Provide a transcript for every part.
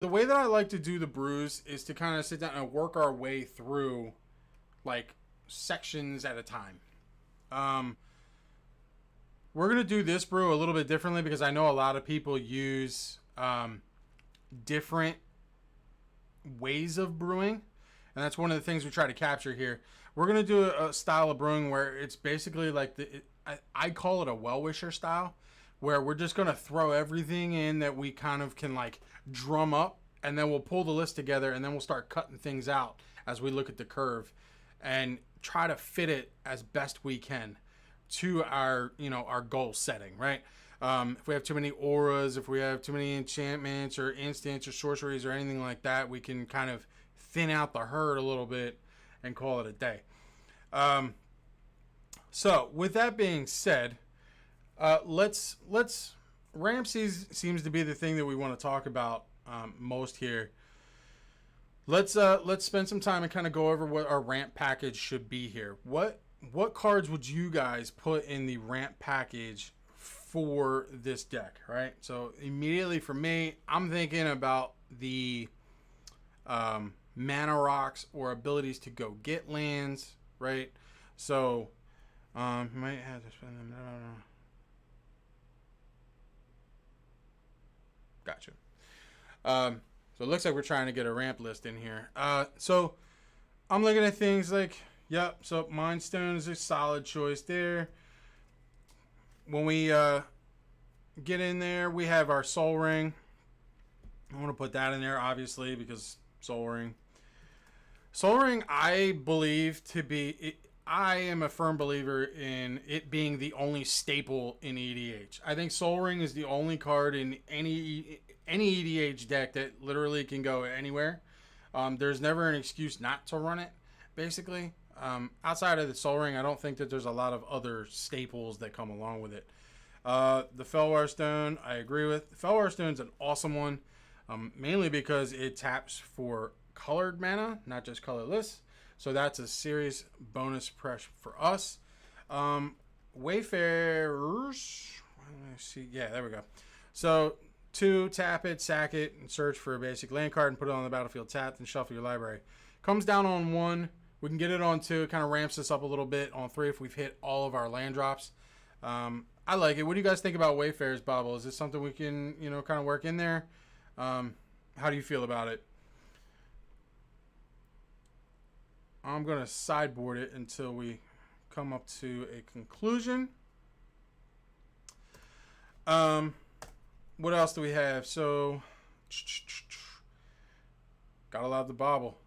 the way that I like to do the brews is to kind of sit down and work our way through like sections at a time. Um, we're gonna do this brew a little bit differently because I know a lot of people use different ways of brewing, and that's one of the things we try to capture here. We're gonna do a style of brewing where it's basically like I call it a well-wisher style, where we're just gonna throw everything in that we kind of can like drum up, and then we'll pull the list together, and then we'll start cutting things out as we look at the curve, and try to fit it as best we can to our our goal setting, right? If we have too many auras, if we have too many enchantments or instants or sorceries or anything like that, we can kind of thin out the herd a little bit and call it a day. So with that being said, let's ramp seems to be the thing that we want to talk about most here. Let's spend some time and kind of go over what our ramp package should be here. What cards would you guys put in the ramp package for this deck, right? So immediately for me, I'm thinking about the mana rocks or abilities to go get lands, right? So you might have to spend them. Gotcha. So it looks like we're trying to get a ramp list in here. So I'm looking at things like, yep, so Mind Stone is a solid choice there. When we get in there, we have our Soul Ring. I want to put that in there, obviously, because Soul Ring. Soul Ring, I believe to be... I am a firm believer in it being the only staple in EDH. I think Soul Ring is the only card in any EDH deck that literally can go anywhere. There's never an excuse not to run it, basically. Outside of the Soul Ring, I don't think that there's a lot of other staples that come along with it. The Felwar Stone, I agree with. The Felwar Stone's an awesome one, mainly because it taps for colored mana, not just colorless. So that's a serious bonus press for us. Wayfarers, let's see. Yeah, there we go. So 2, tap it, sack it, and search for a basic land card and put it on the battlefield tapped and shuffle your library. Comes down on 1. We can get it on 2. It kind of ramps us up a little bit on 3 if we've hit all of our land drops. I like it. What do you guys think about Wayfarers, Bobble? Is this something we can, kind of work in there? How do you feel about it? I'm going to sideboard it until we come up to a conclusion. What else do we have? So, gotta love the Bobble.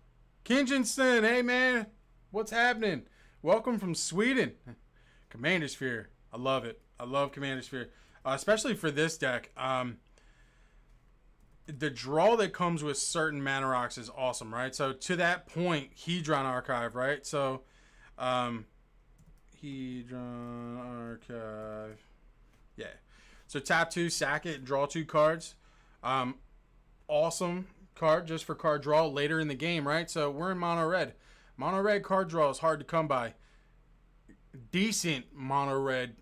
Kinjensen, hey man, what's happening? Welcome from Sweden. Commander Sphere, I love it. I love Commander Sphere, especially for this deck. The draw that comes with certain mana rocks is awesome, right? So to that point, Hedron Archive, right? So, Hedron Archive, yeah. So tap 2, sack it, draw 2 cards. Awesome card just for card draw later in the game, right? So we're in mono red. Mono red card draw is hard to come by. Decent mono red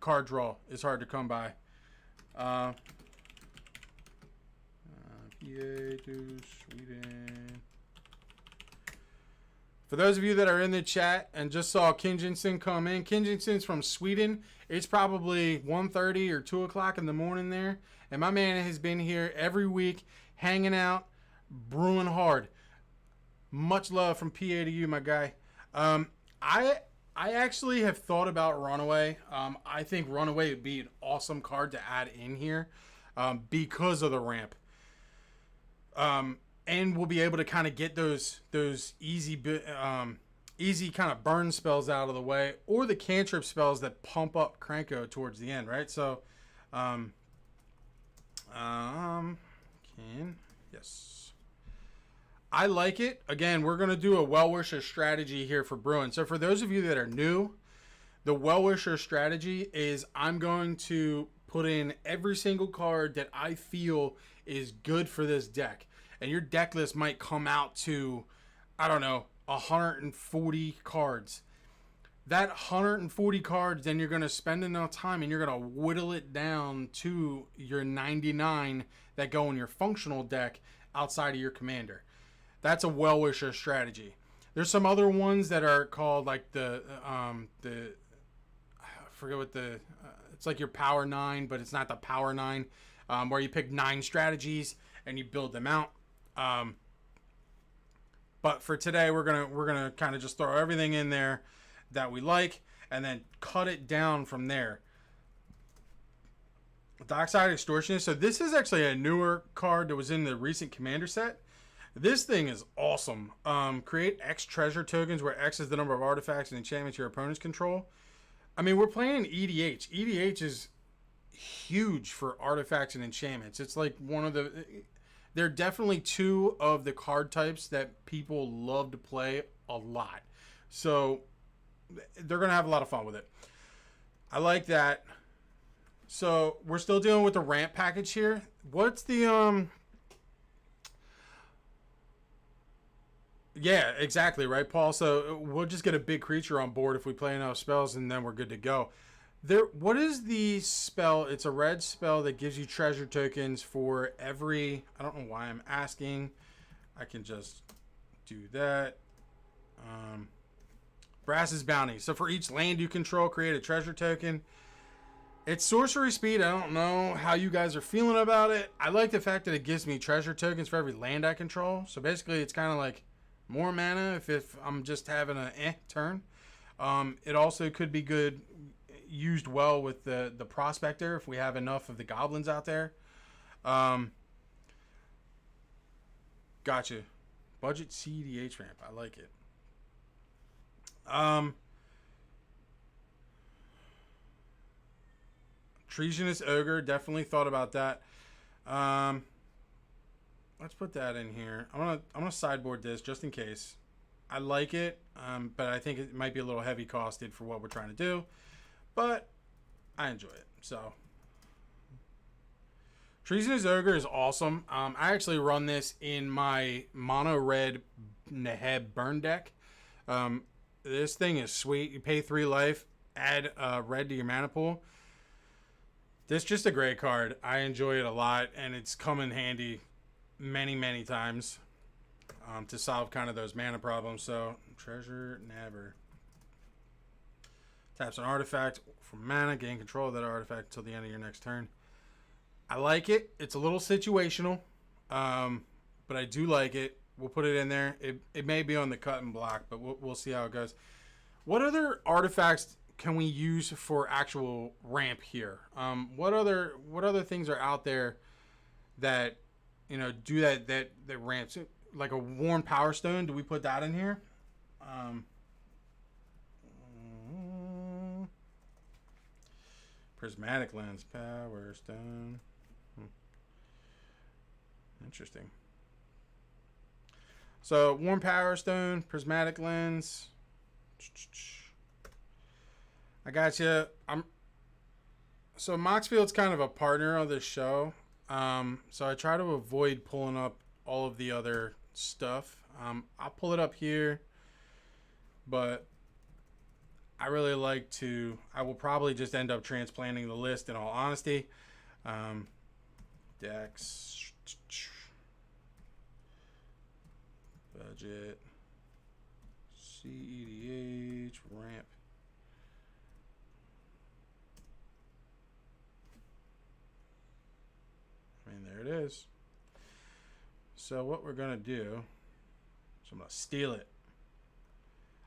card draw is hard to come by. PA to Sweden. For those of you that are in the chat and just saw Kinjensen come in, Kinjensen's from Sweden. It's probably 1:30 or 2 o'clock in the morning there. And my man has been here every week, hanging out, brewing hard. Much love from PA to you, my guy. I actually have thought about Runaway. I think Runaway would be an awesome card to add in here because of the ramp. And we'll be able to kind of get those easy kind of burn spells out of the way, or the cantrip spells that pump up Krenko towards the end, right? So, yes, I like it. Again, we're gonna do a well-wisher strategy here for brewing. So for those of you that are new, the well-wisher strategy is I'm going to put in every single card that I feel is good for this deck. And your deck list might come out to, I don't know, 140 cards. That 140 cards, then you're going to spend enough time and you're going to whittle it down to your 99 that go in your functional deck. outside of your commander. That's a well-wisher strategy. There's some other ones that are called like I forget what it's like your power 9, but it's not the power 9, where you pick 9 strategies and you build them out. But for today, we're gonna kind of just throw everything in there that we like, and then cut it down from there. Dockside Extortionist. So this is actually a newer card that was in the recent Commander set. This thing is awesome. Create X treasure tokens, where X is the number of artifacts and enchantments your opponents control. I mean, we're playing EDH. EDH is huge for artifacts and enchantments. It's like one of the... They're definitely two of the card types that people love to play a lot. So they're going to have a lot of fun with it. I like that. So we're still dealing with the ramp package here. What's the... Yeah, exactly, right, Paul? So we'll just get a big creature on board if we play enough spells, and then we're good to go. What is the spell? It's a red spell that gives you treasure tokens for every... I don't know why I'm asking. I can just do that. Brass's Bounty. So for each land you control, create a treasure token. It's sorcery speed. I don't know how you guys are feeling about it. I like the fact that it gives me treasure tokens for every land I control. So basically it's kind of like more mana if I'm just having an turn. It also could be good... used well with the prospector if we have enough of the goblins out there. Gotcha. Budget CDH ramp. I like it. Treasonous Ogre. Definitely thought about that. Let's put that in here. I'm gonna sideboard this just in case. I like it, but I think it might be a little heavy costed for what we're trying to do. But I enjoy it. So Treasonous Ogre is awesome. I actually run this in my mono red Neheb burn deck. This thing is sweet. You pay 3 life, add red to your mana pool. This is just a great card. I enjoy it a lot, and it's come in handy many times to solve kind of those mana problems. So Treasure Nabber. Taps an artifact for mana, gain control of that artifact until the end of your next turn. I like it. It's a little situational, but I do like it. We'll put it in there. It may be on the cut and block, but we'll see how it goes. What other artifacts can we use for actual ramp here? What other things are out there that do that ramps? Like a Worn Power Stone. Do we put that in here? Prismatic Lens, Power Stone. Interesting. So, Worn Power Stone, Prismatic Lens. I got you. So Moxfield's kind of a partner of this show. So I try to avoid pulling up all of the other stuff. I'll pull it up here, but I really like to... I will probably just end up transplanting the list in all honesty. Decks. Budget. CEDH. Ramp. I mean, there it is. So what we're going to do... So I'm going to steal it.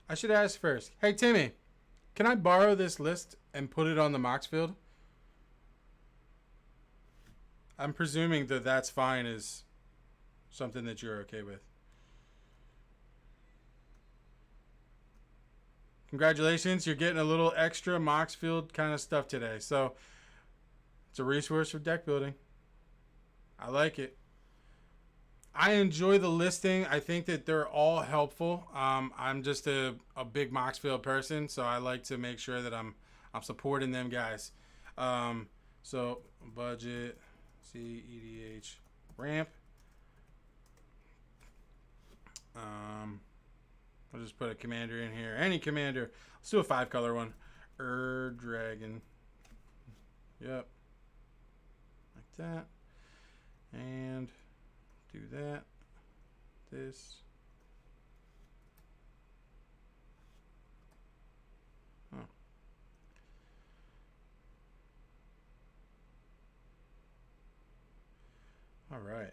I should ask first. Hey, Timmy. Can I borrow this list and put it on the Moxfield? I'm presuming that that's fine is something that you're okay with. Congratulations, you're getting a little extra Moxfield kind of stuff today. So it's a resource for deck building. I like it. I enjoy the listing. I think that they're all helpful. I'm just a big Moxfield person, so I like to make sure that I'm supporting them guys. So budget, CEDH, ramp. I'll just put a commander in here. Any commander. Let's do a 5-color one. Dragon. Yep. Like that. And Do that. This. Oh. All right.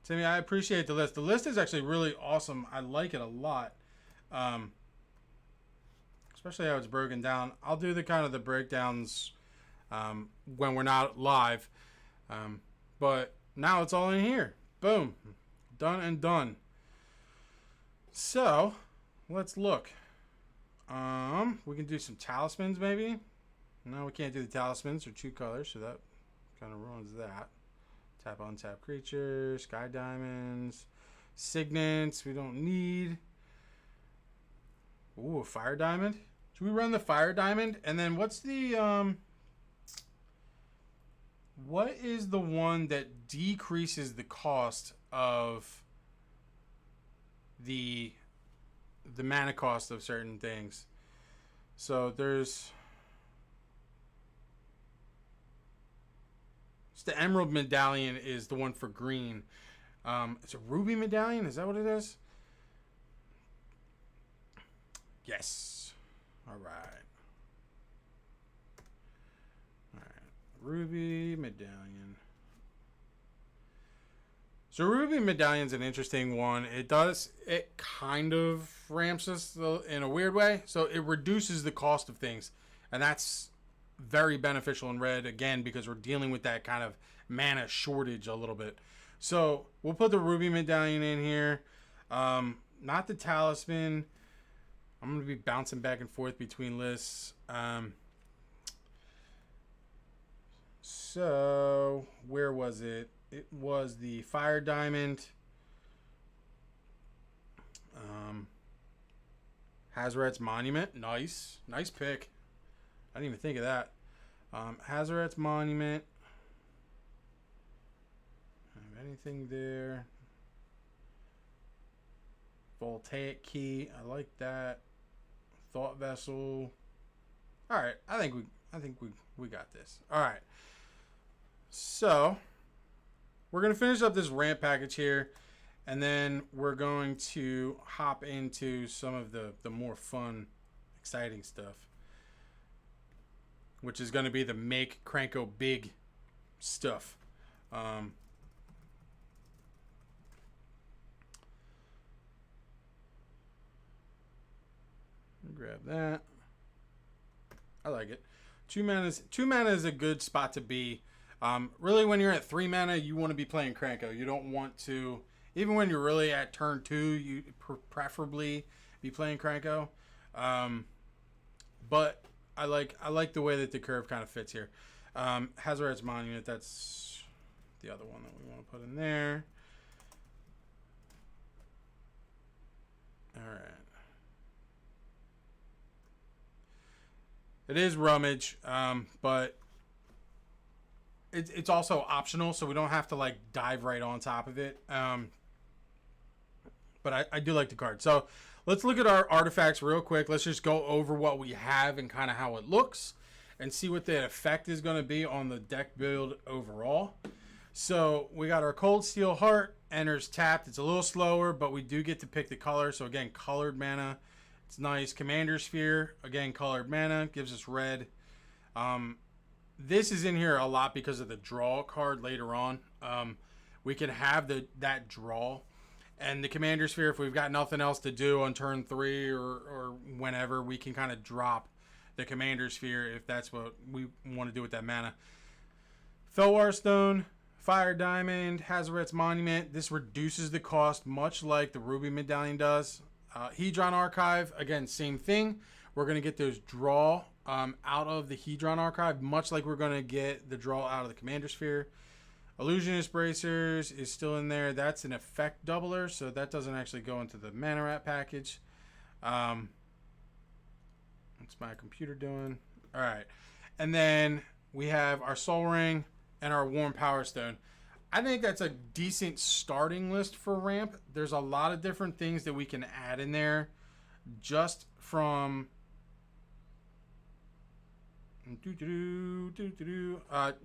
Timmy, I appreciate the list. The list is actually really awesome. I like it a lot. Especially how it's broken down. I'll do the kind of the breakdowns when we're not live. But now it's all in here. Boom. Done and done. So, let's look. We can do some talismans maybe. No, we can't do the talismans. They're 2 colors, so that kind of ruins that. Tap on tap creature, sky diamonds, signets we don't need. Ooh, a fire diamond. Should we run the fire diamond? And then what's the what is the one that decreases the cost of the mana cost of certain things? So there's the emerald medallion is the one for green. It's a ruby medallion. Is that what it is? Yes. All right. All right. Ruby medallion. So ruby medallion's an interesting one. It kind of ramps us in a weird way. So it reduces the cost of things, and that's very beneficial in red, again, because we're dealing with that kind of mana shortage a little bit. So we'll put the ruby medallion in here. Not the talisman. I'm going to be bouncing back and forth between lists. So where was it? It was the fire diamond. Hazoret's monument. Nice pick. I didn't even think of that. Hazoret's monument. Have anything there? Voltaic key. I like that. Thought vessel. All right. I think we got this. All right. So we're gonna finish up this ramp package here, and then we're going to hop into some of the more fun, exciting stuff, which is going to be the make Krenko big stuff. Grab that. I like it. 2 mana is a good spot to be. Really, when you're at 3 mana, you want to be playing Krenko. You don't want to, even when you're really at turn 2, you preferably be playing Krenko. But I like the way that the curve kind of fits here. Hazoret's Monument, that's the other one that we want to put in there. All right. It is rummage, but it's also optional, so we don't have to like dive right on top of it. But I do like the card. So let's look at our artifacts real quick. Let's just go over what we have and kind of how it looks and see what the effect is going to be on the deck build overall. So we got our Cold Steel Heart, enters tapped. It's a little slower, but we do get to pick the color. So again, colored mana. It's nice. Commander Sphere, again, colored mana, gives us red. This is in here a lot because of the draw card later on. We can have that draw. And the Commander Sphere, if we've got nothing else to do on turn 3 or whenever, we can kind of drop the Commander Sphere if that's what we want to do with that mana. Felwar Stone, Fire Diamond, Hazoret's Monument. This reduces the cost much like the Ruby Medallion does. Hedron Archive, again, same thing. We're going to get those draw out of the Hedron Archive, much like we're going to get the draw out of the Commander Sphere. Illusionist Bracers is still in there. That's an effect doubler, so that doesn't actually go into the Mana Rat package. What's my computer doing? All right. And then we have our Soul Ring and our Warm Power Stone. I think that's a decent starting list for ramp. There's a lot of different things that we can add in there just from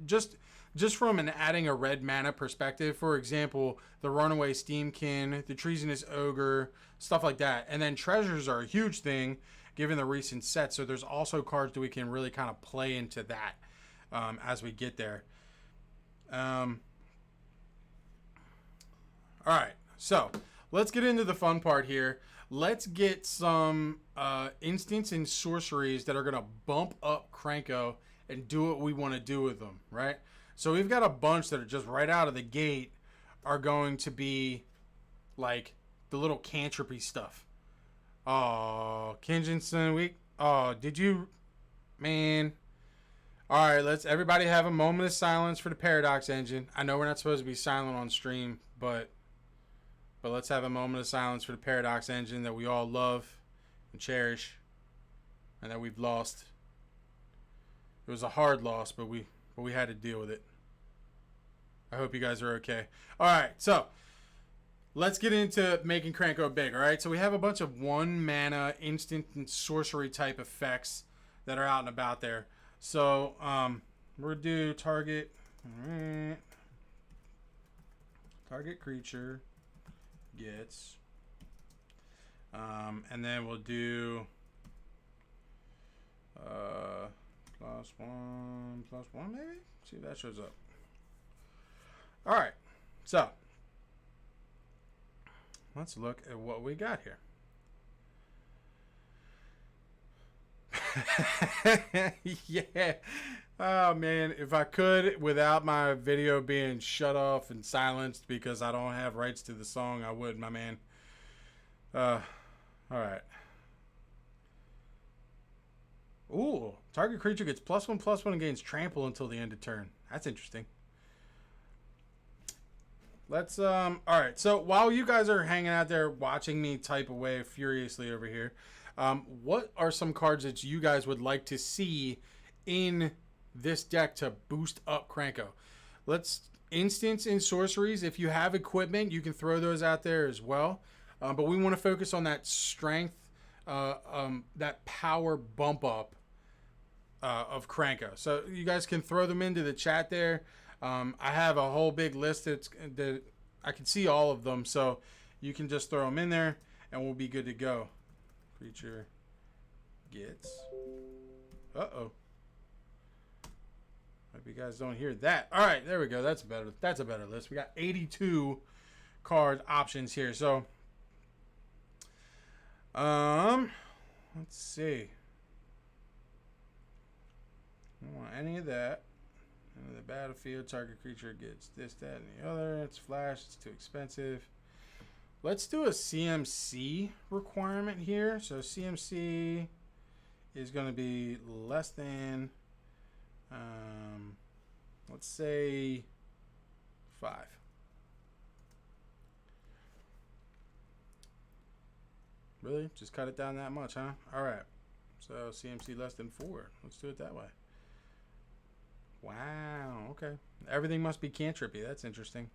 Just from an adding a red mana perspective, for example, the Runaway Steamkin, the Treasonous Ogre, stuff like that. And then treasures are a huge thing given the recent set. So there's also cards that we can really kind of play into that as we get there. All right, so let's get into the fun part here. Let's get some instants and sorceries that are going to bump up Krenko and do what we want to do with them, right? So we've got a bunch that are just right out of the gate are going to be like the little cantripy stuff. Oh, Kinjinson week. Oh, did you, man? All right, let's everybody have a moment of silence for the Paradox Engine. I know we're not supposed to be silent on stream, but let's have a moment of silence for the Paradox Engine that we all love and cherish, and that we've lost. It was a hard loss, but we had to deal with it. I hope you guys are okay. All right, so let's get into making Krenko big. All right, so we have a bunch of 1 mana instant and sorcery type effects that are out and about there. So we're gonna do target creature gets, and then we'll do +1/+1 maybe. See if that shows up. All right, so let's look at what we got here. Yeah. Oh man, if I could without my video being shut off and silenced because I don't have rights to the song, I would, my man. All right. Ooh, target creature gets +1/+1 and gains trample until the end of turn. That's interesting. Let's all right, so while you guys are hanging out there watching me type away furiously over here, what are some cards that you guys would like to see in this deck to boost up Krenko? Let's instants and sorceries. If you have equipment, you can throw those out there as well. But we want to focus on that strength, that power bump up of Krenko. So you guys can throw them into the chat there. I have a whole big list that I can see all of them. So you can just throw them in there and we'll be good to go. Creature gets. Uh-oh. Hope you guys don't hear that. All right, there we go. That's a better list. We got 82 card options here. So, let's see. I don't want any of that. Into the battlefield, target creature gets this, that, and the other. It's flash. It's too expensive. Let's do a CMC requirement here. So CMC is going to be less than, let's say 5. Really? Just cut it down that much, huh? All right. So CMC less than 4. Let's do it that way. Wow. Okay. Everything must be cantrippy. That's interesting.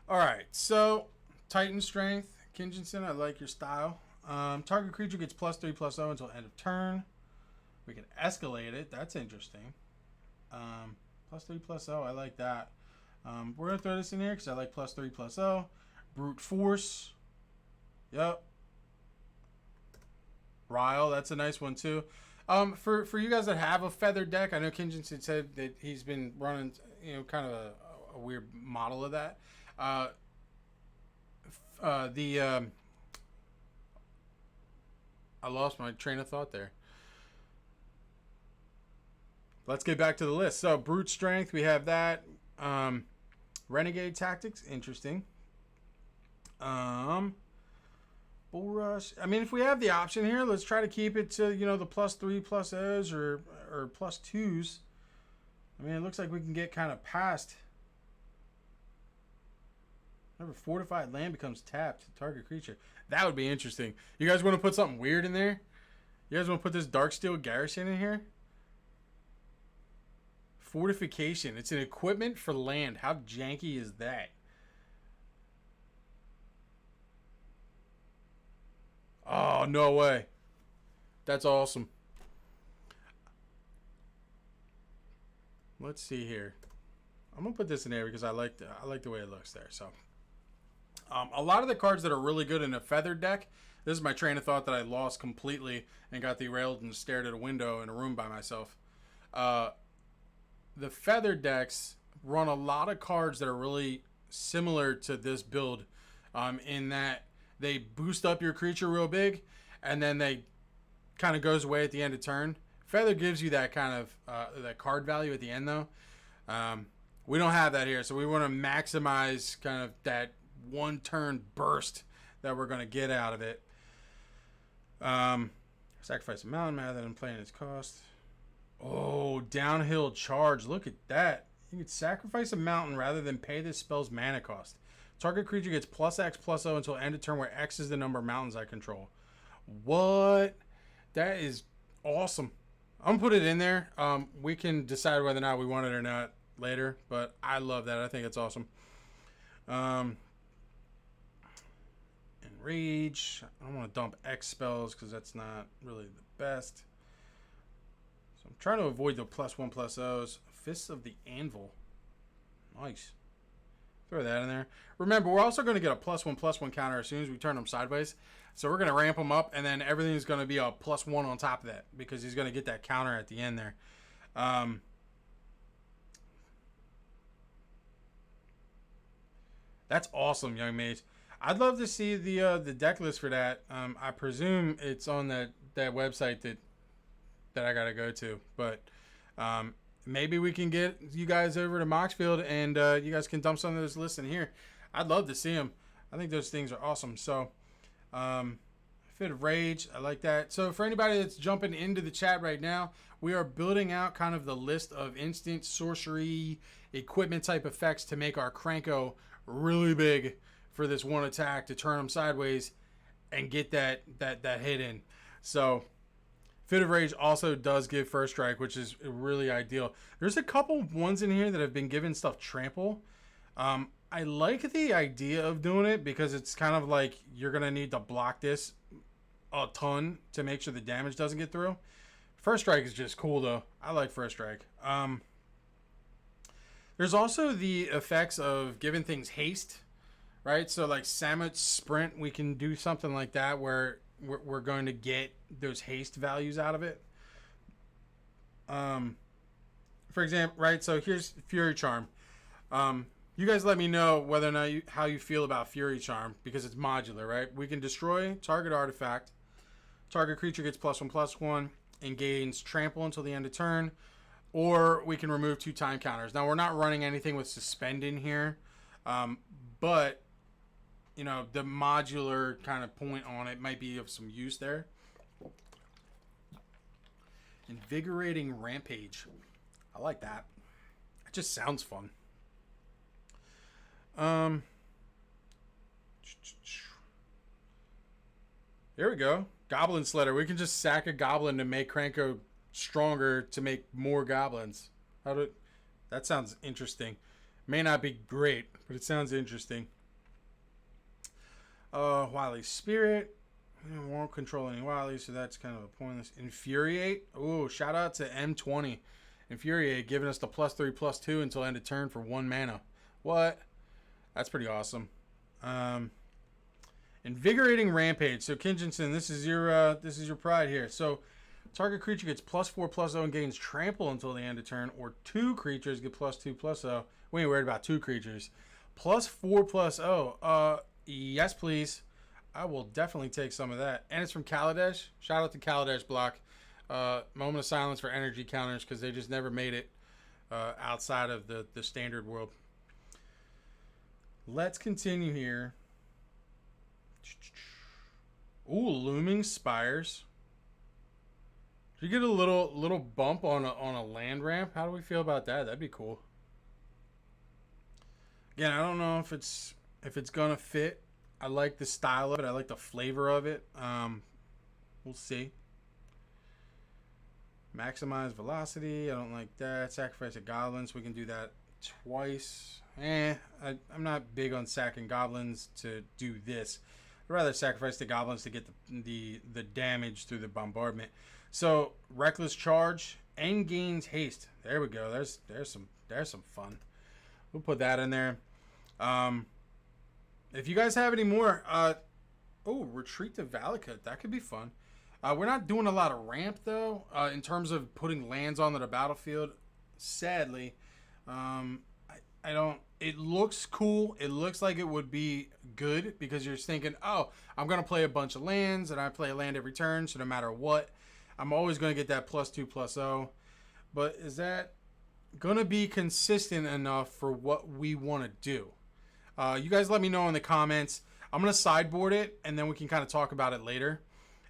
All right, so Titan Strength, Kinjinson, I like your style. Target creature gets +3/+0 until end of turn. We can escalate it. That's interesting. +3/+0, I like that. We're going to throw this in here because I like +3/+0. Brute Force. Yep. Ryle, that's a nice one too. For you guys that have a feather deck, I know Kinjinson said that he's been running, kind of a weird model of that. I lost my train of thought there. Let's get back to the list. So brute strength, we have that. Renegade tactics, interesting. Bull rush. I mean, if we have the option here, let's try to keep it to the +3/+0s or +2s. I mean, it looks like we can get kind of past. Whenever fortified land becomes tapped, target creature. That would be interesting. You guys want to put something weird in there? You guys want to put this Darksteel Garrison in here? Fortification. It's an equipment for land. How janky is that? Oh, no way. That's awesome. let's see here. I'm gonna put this in there because I like the way it looks there. So, a lot of the cards that are really good in a feathered deck. This is my train of thought that I lost completely and got derailed and stared at a window in a room by myself. The feathered decks run a lot of cards that are really similar to this build, in that they boost up your creature real big, and then they kind of goes away at the end of turn. Feather gives you that kind of that card value at the end, though. We don't have that here, so we want to maximize kind of that one turn burst that we're going to get out of it. Sacrifice a mountain rather than playing its cost. Oh, downhill charge. Look at that. You could sacrifice a mountain rather than pay this spell's mana cost. Target creature gets +X/+0 until end of turn, where X is the number of mountains I control. What? That is awesome. I'm going to put it in there. We can decide whether or not we want it or not later, but I love that. I think it's awesome. Rage. I don't want to dump X spells because that's not really the best. So I'm trying to avoid the +1/+0s. Fists of the Anvil. Nice. Throw that in there. Remember, we're also going to get a +1/+1 counter as soon as we turn them sideways. So we're going to ramp them up, and then everything's going to be a +1 on top of that because he's going to get that counter at the end there. That's awesome, young mage. I'd love to see the deck list for that. I presume it's on that website that I gotta go to, but maybe we can get you guys over to Moxfield and you guys can dump some of those lists in here. I'd love to see them. I think those things are awesome. So, Fit of Rage, I like that. So for anybody that's jumping into the chat right now, we are building out kind of the list of instant sorcery equipment type effects to make our Krenko really big for this one attack to turn them sideways and get that hit in. So Fit of Rage also does give first strike, which is really ideal. There's a couple ones in here that have been given stuff trample. I like the idea of doing it because it's kind of like you're going to need to block this a ton to make sure the damage doesn't get through. First strike is just cool though. I like first strike. There's also the effects of giving things haste. Right, so like Samut Sprint, we can do something like that where we're going to get those haste values out of it. For example, right, so here's Fury Charm. You guys let me know whether or not how you feel about Fury Charm because it's modular, right? We can destroy target artifact. Target creature gets +1/+1 and gains trample until the end of turn. Or we can remove 2 time counters. Now, we're not running anything with suspend in here, but you know, the modular kind of point on it might be of some use there. Invigorating Rampage. I like that. It just sounds fun. Here we go. Goblin Slitter. We can just sack a goblin to make Krenko stronger to make more goblins. That sounds interesting. May not be great, but it sounds interesting. Wily Spirit. We won't control any Wily, so that's kind of a pointless. Infuriate. Oh, shout out to M20. Infuriate, giving us the +3/+2 until end of turn for 1 mana. What? That's pretty awesome. Invigorating Rampage. So Kinjinson, this is your pride here. So target creature gets +4/+0 and gains trample until the end of turn, or 2 creatures get +2/+0. We ain't worried about 2 creatures. +4/+0. Yes, please. I will definitely take some of that. And it's from Kaladesh. Shout out to Kaladesh Block. Moment of silence for energy counters because they just never made it outside of the standard world. Let's continue here. Ooh, Looming Spires. Did you get a little bump on a land ramp? How do we feel about that? That'd be cool. Again, I don't know if it's gonna fit. I like the style of it. I like the flavor of it. We'll see. Maximize velocity. I don't like that. Sacrifice a goblin, so we can do that twice. I'm not big on sacking goblins to do this. I'd rather sacrifice the goblins to get the damage through the bombardment. So Reckless Charge and gains haste. There we go. There's some fun. We'll put that in there. If you guys have any more, retreat to Valakut. That could be fun. We're not doing a lot of ramp though, in terms of putting lands onto the battlefield. Sadly, I don't. It looks cool. It looks like it would be good because you're thinking, oh, I'm gonna play a bunch of lands and I play a land every turn, so no matter what, I'm always gonna get that +2/+0. But is that gonna be consistent enough for what we want to do? You guys let me know in the comments. I'm gonna sideboard it and then we can kind of talk about it later.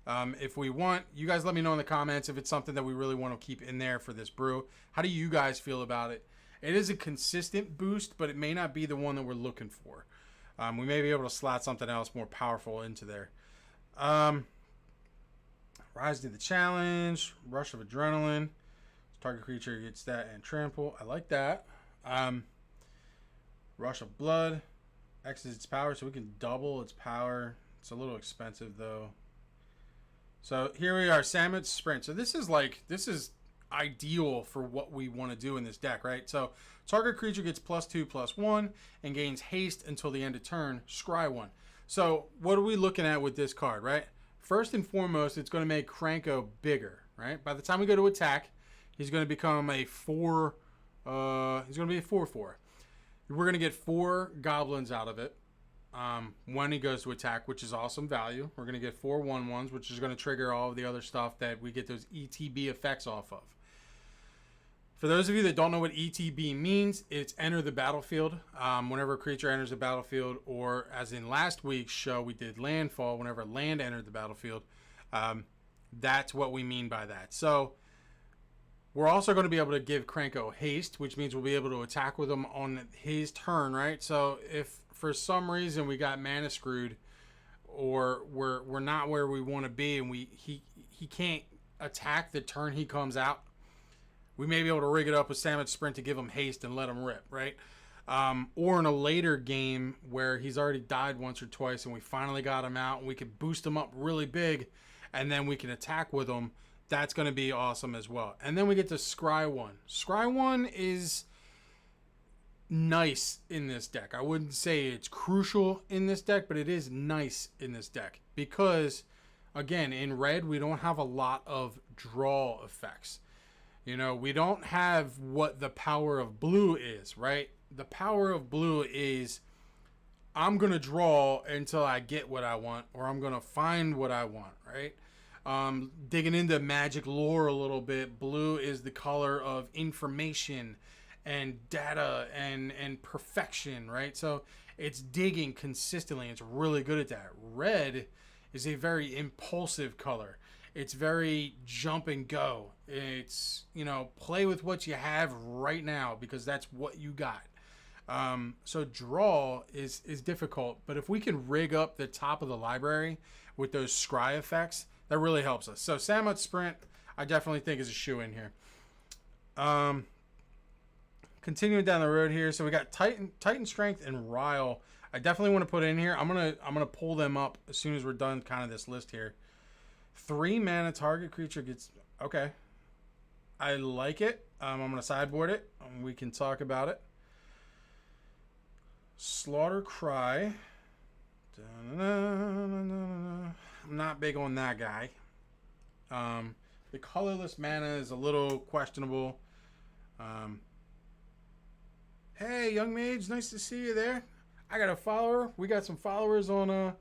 If we want, you guys let me know in the comments if it's something that we really want to keep in there for this brew. How do you guys feel about it? It is a consistent boost, but it may not be the one that we're looking for. We may be able to slot something else more powerful into there. Rise to the challenge, rush of adrenaline. Target creature gets that and trample. I like that. Rush of blood. X is its power, so we can double its power. It's a little expensive though. So here we are, Samet's Sprint. So this is ideal for what we want to do in this deck, right? So target creature gets +2/+1 and gains haste until the end of turn. Scry 1. So what are we looking at with this card, right? First and foremost, it's going to make Krenko bigger, right? By the time we go to attack, he's going to become a 4. He's going to be a 4/4. We're going to get 4 goblins out of it. When he goes to attack, which is awesome value. We're going to get 4 1/1s, which is going to trigger all of the other stuff that we get those ETB effects off of. For those of you that don't know what ETB means, it's enter the battlefield. Whenever a creature enters the battlefield, or as in last week's show, we did landfall. Whenever land entered the battlefield, that's what we mean by that. So we're also going to be able to give Krenko haste, which means we'll be able to attack with him on his turn, right? So if for some reason we got mana screwed, or we're not where we want to be, and he can't attack the turn he comes out, we may be able to rig it up with Samet's Sprint to give him haste and let him rip, right? Or in a later game where he's already died once or twice and we finally got him out and we can boost him up really big and then we can attack with him. That's going to be awesome as well. And then we get to Scry 1. Scry 1 is nice in this deck. I wouldn't say it's crucial in this deck, but it is nice in this deck because, again, in red, we don't have a lot of draw effects. You know, we don't have what the power of blue is, right? The power of blue is I'm going to draw until I get what I want, or I'm going to find what I want, right? Digging into magic lore a little bit, blue is the color of information and data and perfection, right? So it's digging consistently. It's really good at that. Red is a very impulsive color. It's very jump and go. It's, you know, play with what you have right now because that's what you got. So draw is difficult, but if we can rig up the top of the library with those scry effects, that really helps us. So Samet's Sprint, I definitely think is a shoe in here. Continuing down the road here, so we got Titan Strength and Ryle. I definitely want to put in here. I'm gonna pull them up as soon as we're done kind of this list here. 3 mana target creature gets okay. I like it. I'm gonna sideboard it. We can talk about it. Slaughter Cry. I'm not big on that guy. The colorless mana is a little questionable. Hey, Young Mage, nice to see you there. I got a follower. We got some followers on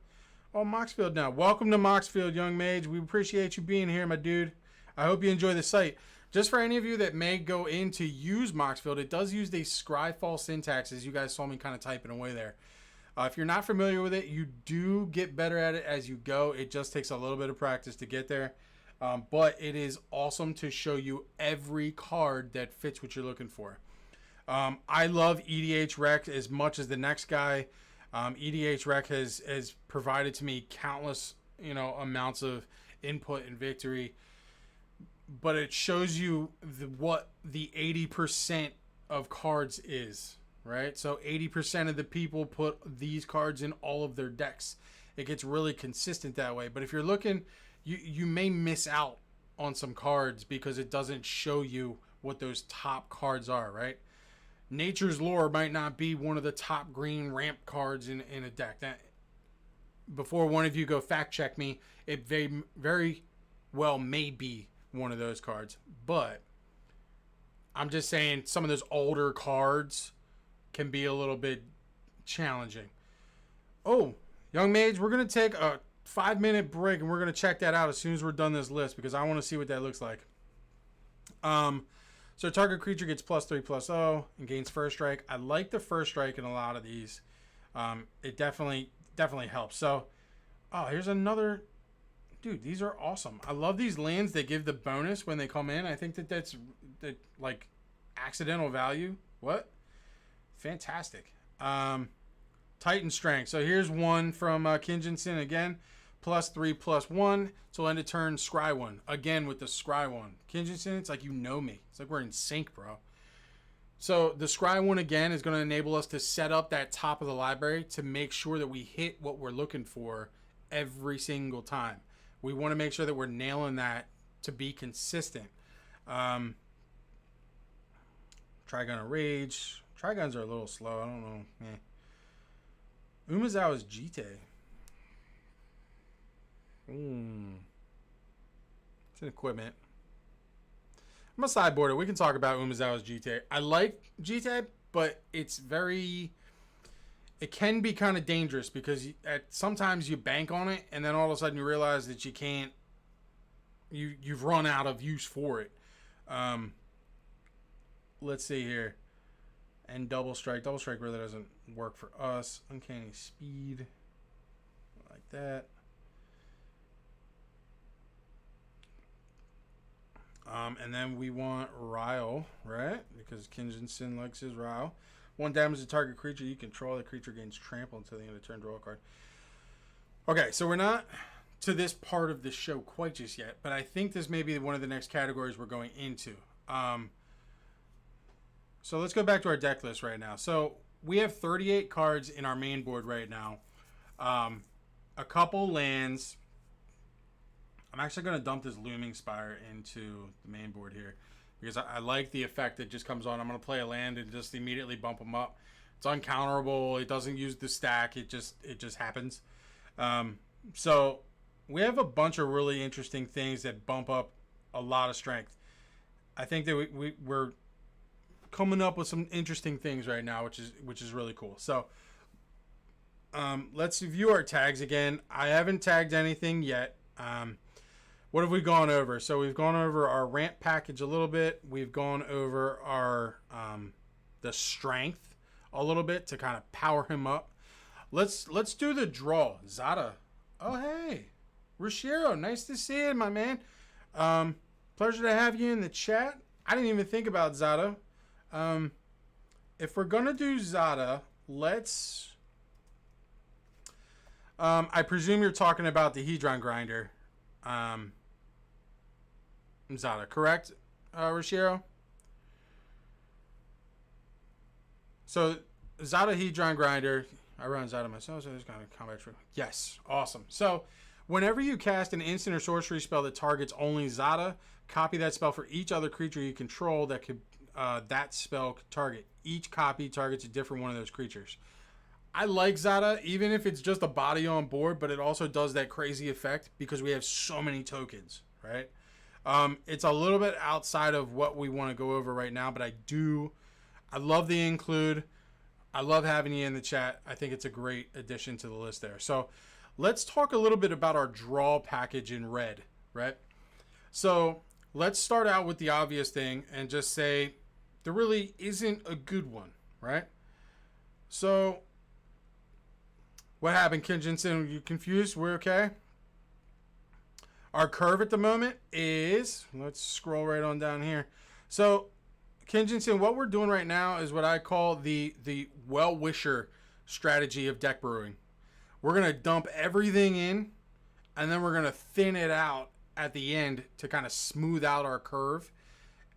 Moxfield now. Welcome to Moxfield, Young Mage. We appreciate you being here, my dude. I hope you enjoy the site. Just for any of you that may go in to use Moxfield, it does use the Scryfall syntax, as you guys saw me kind of typing away there. If you're not familiar with it, you do get better at it as you go. It just takes a little bit of practice to get there. But it is awesome to show you every card that fits what you're looking for. I love EDH Rec as much as the next guy. EDH Rec has provided to me countless, amounts of input and victory. But it shows you what the 80% of cards is, right? So 80% of the people put these cards in all of their decks. It gets really consistent that way. But if you're looking, you may miss out on some cards because it doesn't show you what those top cards are, right? Nature's Lore might not be one of the top green ramp cards in a deck. That, before one of you go fact check me, it very well may be one of those cards. But I'm just saying some of those older cards can be a little bit challenging. Oh, Young Mage, we're going to take a 5-minute break and we're going to check that out as soon as we're done this list because I want to see what that looks like. So target creature gets +3/+0 and gains first strike. I like the first strike in a lot of these. It definitely helps. So, oh, here's another. Dude, these are awesome. I love these lands that give the bonus when they come in. I think that's like accidental value. What? Fantastic. Titan Strength. So here's one from Kingpin again. +3/+1 till end of turn. Scry one again with the Scry one. Kingpin, it's like you know me. It's like we're in sync, bro. So the Scry one again is going to enable us to set up that top of the library to make sure that we hit what we're looking for every single time. We want to make sure that we're nailing that to be consistent. Trigun of Rage. Triguns are a little slow. I don't know. Umezawa's Jite. It's an equipment. I'm gonna sideboard it. We can talk about Umezawa's Jite. I like Jite, but it's very... It can be kind of dangerous because sometimes you bank on it and then all of a sudden you realize that you can't... You've run out of use for it. Let's see here. And Double Strike. Double Strike really doesn't work for us. Uncanny Speed. Like that. And then we want Ryle, right? Because Kingpin likes his Ryle. 1 damage to target creature you control. The creature gains trample until the end of turn. Draw a card. Okay, so we're not to this part of the show quite just yet, but I think this may be one of the next categories we're going into. So let's go back to our deck list right now. So we have 38 cards in our main board right now. A couple lands. I'm actually going to dump this Looming Spire into the main board here because I like the effect that just comes on. I'm going to play a land and just immediately bump them up. It's uncounterable. It doesn't use the stack. It just happens. So we have a bunch of really interesting things that bump up a lot of strength. I think that we're coming up with some interesting things right now, which is really cool. So let's review our tags again. I haven't tagged anything yet. What have we gone over? So we've gone over our ramp package a little bit. We've gone over our the strength a little bit to kind of power him up. Let's do the draw. Zada. Oh, hey. Rashiro, nice to see you, my man. Pleasure to have you in the chat. I didn't even think about Zada. If we're going to do Zada, let's... I presume you're talking about the Hedron Grinder. Zada, correct, Rashiro? So, Zada Hedron Grinder. I run Zada myself, so there's kind of combat true. Yes, awesome. So, whenever you cast an instant or sorcery spell that targets only Zada, copy that spell for each other creature you control that could that spell could target. Each copy targets a different one of those creatures. I like Zada, even if it's just a body on board, but it also does that crazy effect because we have so many tokens, right? It's a little bit outside of what we want to go over right now, but I love the include. I love having you in the chat. I think it's a great addition to the list there. So let's talk a little bit about our draw package in red, right? So let's start out with the obvious thing and just say there really isn't a good one, right? So what happened, Kingpin? You confused? We're okay? Our curve at the moment is, let's scroll right on down here. So, Kingpin, what we're doing right now is what I call the well-wisher strategy of deck brewing. We're going to dump everything in, and then we're going to thin it out at the end to kind of smooth out our curve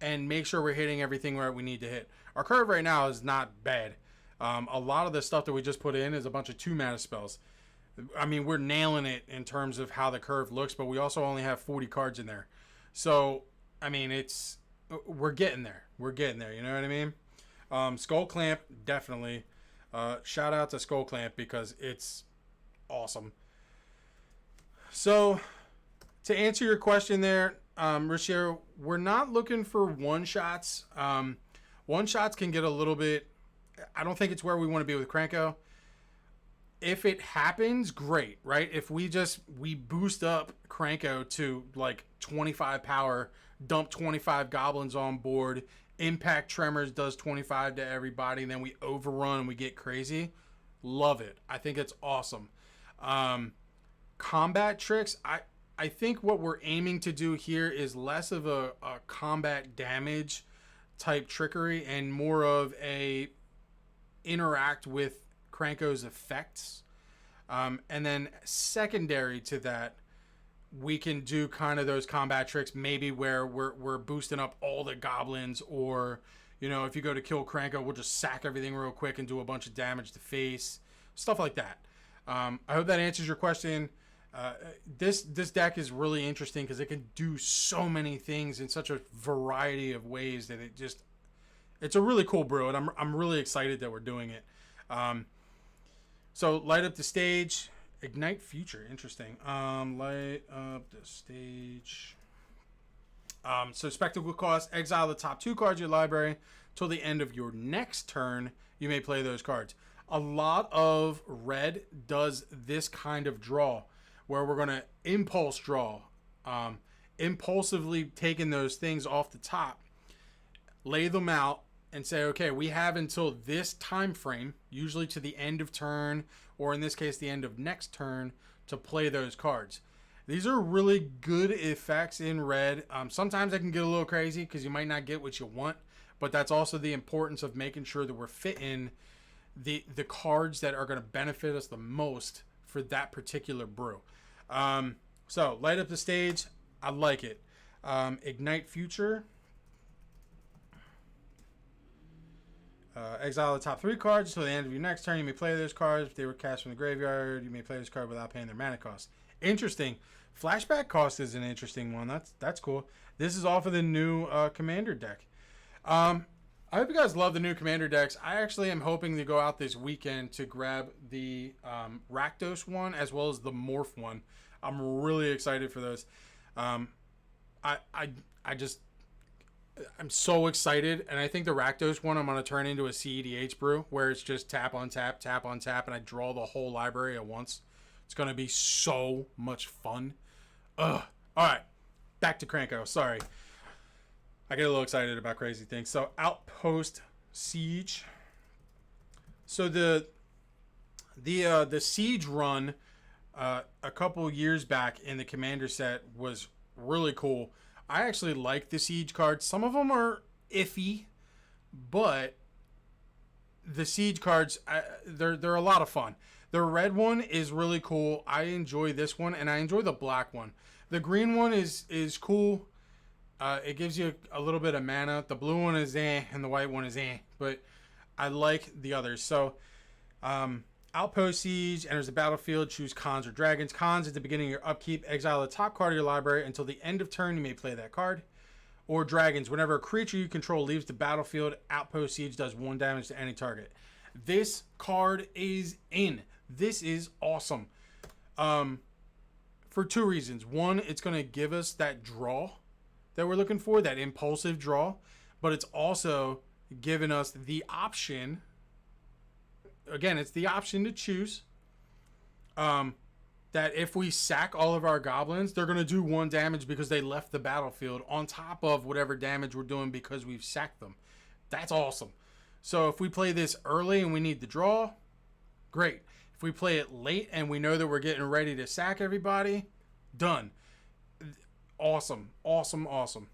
and make sure we're hitting everything where we need to hit. Our curve right now is not bad. A lot of the stuff that we just put in is a bunch of 2-mana spells. I mean, we're nailing it in terms of how the curve looks, but we also only have 40 cards in there. So, I mean, we're getting there. We're getting there. You know what I mean? Skull Clamp, definitely. Shout out to Skull Clamp because it's awesome. So, to answer your question there, Richiero, we're not looking for one-shots. One-shots can get a little bit... I don't think it's where we want to be with Krenko. If it happens, great, right? If we boost up Krenko to like 25 power, dump 25 goblins on board, Impact Tremors does 25 to everybody, and then we overrun and we get crazy. Love it. I think it's awesome. Combat tricks, I think what we're aiming to do here is less of a combat damage type trickery and more of a interact with Krenko's effects. And then secondary to that, we can do kind of those combat tricks, maybe where we're boosting up all the goblins, or, you know, if you go to kill Krenko, we'll just sack everything real quick and do a bunch of damage to face. Stuff like that. I hope that answers your question. This deck is really interesting because it can do so many things in such a variety of ways that it's a really cool brew, and I'm really excited that we're doing it. So light up the stage, ignite future. Interesting. Light up the stage. So spectacle cost, exile the top 2 cards of your library till the end of your next turn. You may play those cards. A lot of red does this kind of draw, where we're going to impulse draw, impulsively taking those things off the top, lay them out, and say, okay, we have until this time frame, usually to the end of turn, or in this case, the end of next turn, to play those cards. These are really good effects in red. Sometimes I can get a little crazy because you might not get what you want, but that's also the importance of making sure that we're fitting the cards that are going to benefit us the most for that particular brew. So light up the stage. I like it. Ignite future. Exile the top 3 cards until the end of your next turn. You may play those cards. If they were cast from the graveyard, you may play this card without paying their mana cost. Interesting. Flashback cost is an interesting one. That's cool. This is off of the new Commander deck. I hope you guys love the new Commander decks. I actually am hoping to go out this weekend to grab the Rakdos one as well as the Morph one. I'm really excited for those. I'm so excited, and I think the Rakdos one I'm going to turn into a CEDH brew, where it's just tap on tap, and I draw the whole library at once. It's going to be so much fun. Ugh. All right, back to Krenko. Sorry. I get a little excited about crazy things. So, Outpost Siege. So, the Siege run a couple years back in the Commander set was really cool. I actually like the Siege cards. Some of them are iffy, but the Siege cards, they're a lot of fun. The red one is really cool. I enjoy this one, and I enjoy the black one. The green one is cool. It gives you a little bit of mana. The blue one is and the white one is but I like the others. So, Outpost Siege enters the battlefield. Choose Cons or Dragons. Cons at the beginning of your upkeep. Exile the top card of your library until the end of turn. You may play that card. Or Dragons. Whenever a creature you control leaves the battlefield, Outpost Siege does 1 damage to any target. This card is in. This is awesome. For 2 reasons. One, it's going to give us that draw that we're looking for, that impulsive draw. But it's also giving us the option... Again, it's the option to choose that if we sack all of our goblins, they're going to do 1 damage because they left the battlefield on top of whatever damage we're doing because we've sacked them. That's awesome. So if we play this early and we need the draw, great. If we play it late and we know that we're getting ready to sack everybody, done. Awesome. Awesome, awesome.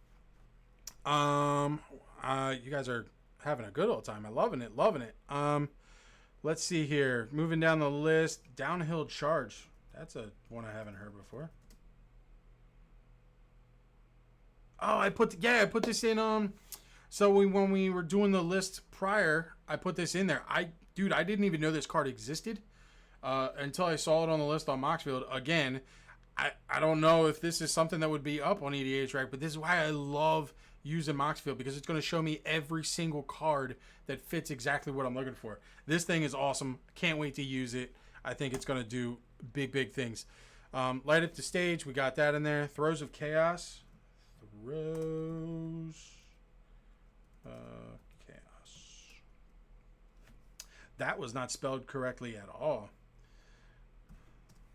You guys are having a good old time. I'm loving it, loving it. Let's see here. Moving down the list. Downhill Charge. That's a one I haven't heard before. Oh, I put this in. So when we were doing the list prior, I put this in there. I didn't even know this card existed until I saw it on the list on Moxfield. Again, I don't know if this is something that would be up on EDH, right? But this is why I love using Moxfield, because it's going to show me every single card that fits exactly what I'm looking for. This thing is awesome. Can't wait to use it. I think it's going to do big things. Light up the stage. We got that in there. Throes of Chaos. Chaos. That was not spelled correctly at all.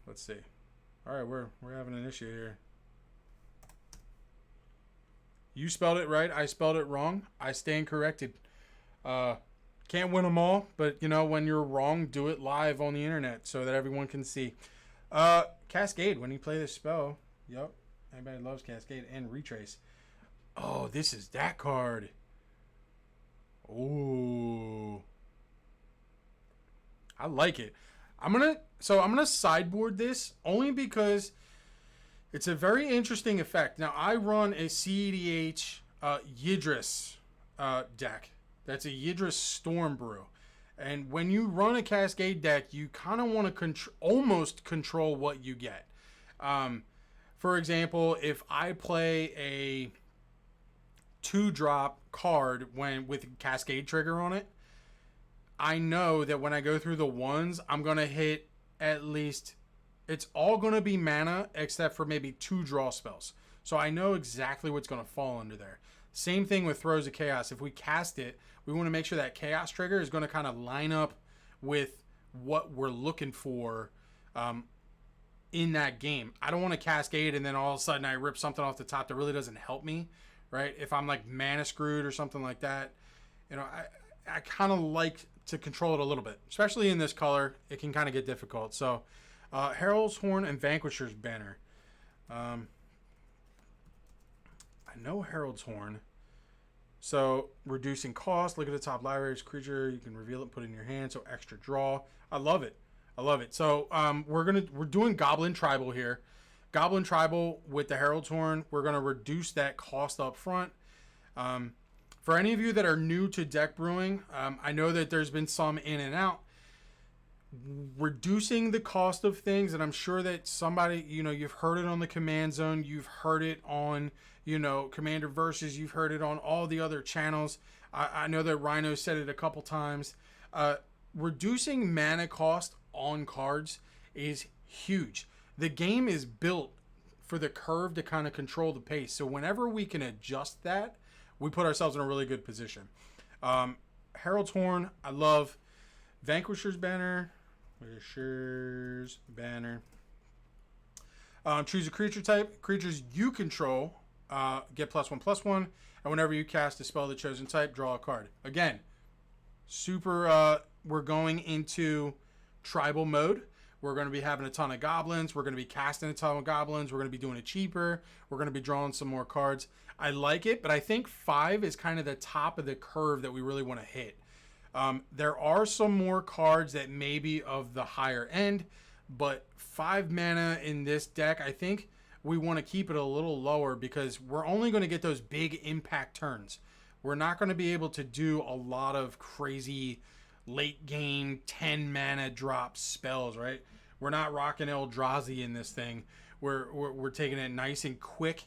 Let's see. All right, we're having an issue here. You spelled it right. I spelled it wrong. I stand corrected. Can't win them all, but you know, when you're wrong, do it live on the internet so that everyone can see. Cascade, when you play this spell. Yep. Everybody loves Cascade and Retrace. Oh, this is that card. Ooh. I like it. I'm gonna sideboard this only because it's a very interesting effect. Now I run a CEDH Yidris deck. That's a Yidris Storm Brew. And when you run a Cascade deck, you kind of want to almost control what you get. For example, if I play a 2-drop card with Cascade trigger on it, I know that when I go through the ones, I'm going to hit at least... It's all going to be mana except for maybe 2 draw spells. So I know exactly what's going to fall under there. Same thing with Throes of Chaos. If we cast it, we want to make sure that Chaos trigger is going to kind of line up with what we're looking for in that game. I don't want to Cascade and then all of a sudden I rip something off the top that really doesn't help me, right? If I'm like mana screwed or something like that, you know, I kind of like to control it a little bit, especially in this color. It can kind of get difficult. So Herald's Horn and Vanquisher's Banner. I know Herald's Horn. So reducing cost. Look at the top library's creature. You can reveal it, put it in your hand. So extra draw. I love it. I love it. So we're doing Goblin Tribal here. Goblin Tribal with the Herald's Horn. We're gonna reduce that cost up front. For any of you that are new to deck brewing, I know that there's been some in and out. Reducing the cost of things, and I'm sure that somebody, you know, you've heard it on the Command Zone, you've heard it on, you know, Commander Versus, you've heard it on all the other channels. I know that Rhino said it a couple times. Reducing mana cost on cards is huge. The game is built for the curve to kind of control the pace. So whenever we can adjust that, we put ourselves in a really good position. Herald's Horn, I love. Vanquisher's Banner. Vanquisher's Banner. Choose a creature type. Creatures you control get +1/+1. And whenever you cast a spell of the chosen type, draw a card. Again, super... we're going into tribal mode. We're going to be having a ton of goblins. We're going to be casting a ton of goblins. We're going to be doing it cheaper. We're going to be drawing some more cards. I like it, but I think 5 is kind of the top of the curve that we really want to hit. There are some more cards that may be of the higher end, but 5 mana in this deck, I think we want to keep it a little lower because we're only going to get those big impact turns. We're not going to be able to do a lot of crazy late game 10 mana drop spells, right? We're not rocking Eldrazi in this thing. We're taking it nice and quick,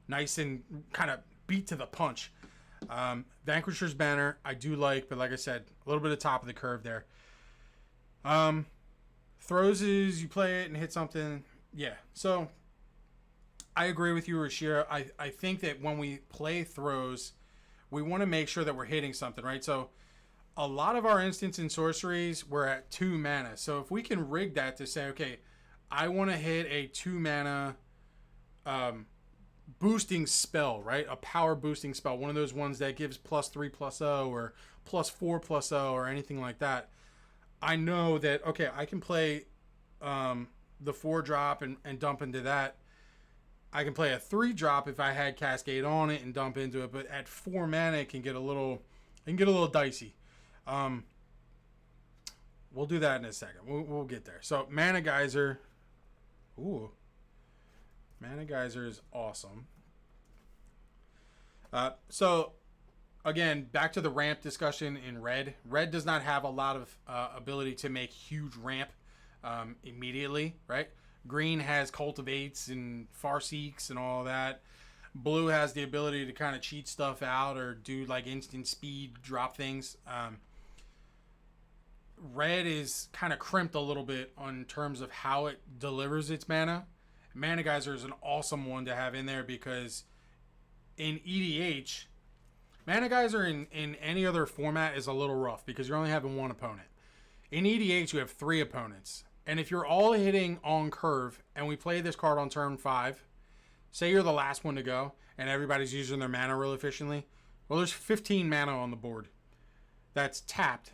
nice and kind of beat to the punch. Vanquisher's Banner I do like, but like I said, a little bit of top of the curve there. Throws is you play it and hit something. Yeah, so I agree with you, Rashira. I think that when we play Throws, we want to make sure that we're hitting something, right? So a lot of our instants and sorceries were at 2 mana. So if we can rig that to say, okay, I want to hit a 2 mana boosting spell, right? A power boosting spell. One of those ones that gives +3/+0 or +4/+0 or anything like that. I know that, okay, I can play the 4-drop and dump into that. I can play a 3-drop if I had Cascade on it and dump into it, but at 4 mana it can get a little dicey. We'll do that in a second. We'll get there. So Mana Geyser. Ooh. Mana Geyser is awesome. So again, back to the ramp discussion in red. Red does not have a lot of ability to make huge ramp immediately, right? Green has cultivates and farseeks and all that. Blue has the ability to kind of cheat stuff out or do like instant speed drop things. Red is kind of crimped a little bit on terms of how it delivers its mana. Mana Geyser is an awesome one to have in there because in EDH, Mana Geyser in any other format is a little rough because you're only having one opponent. In EDH, you have 3 opponents. And if you're all hitting on curve and we play this card on turn 5, say you're the last one to go and everybody's using their mana real efficiently, well, there's 15 mana on the board that's tapped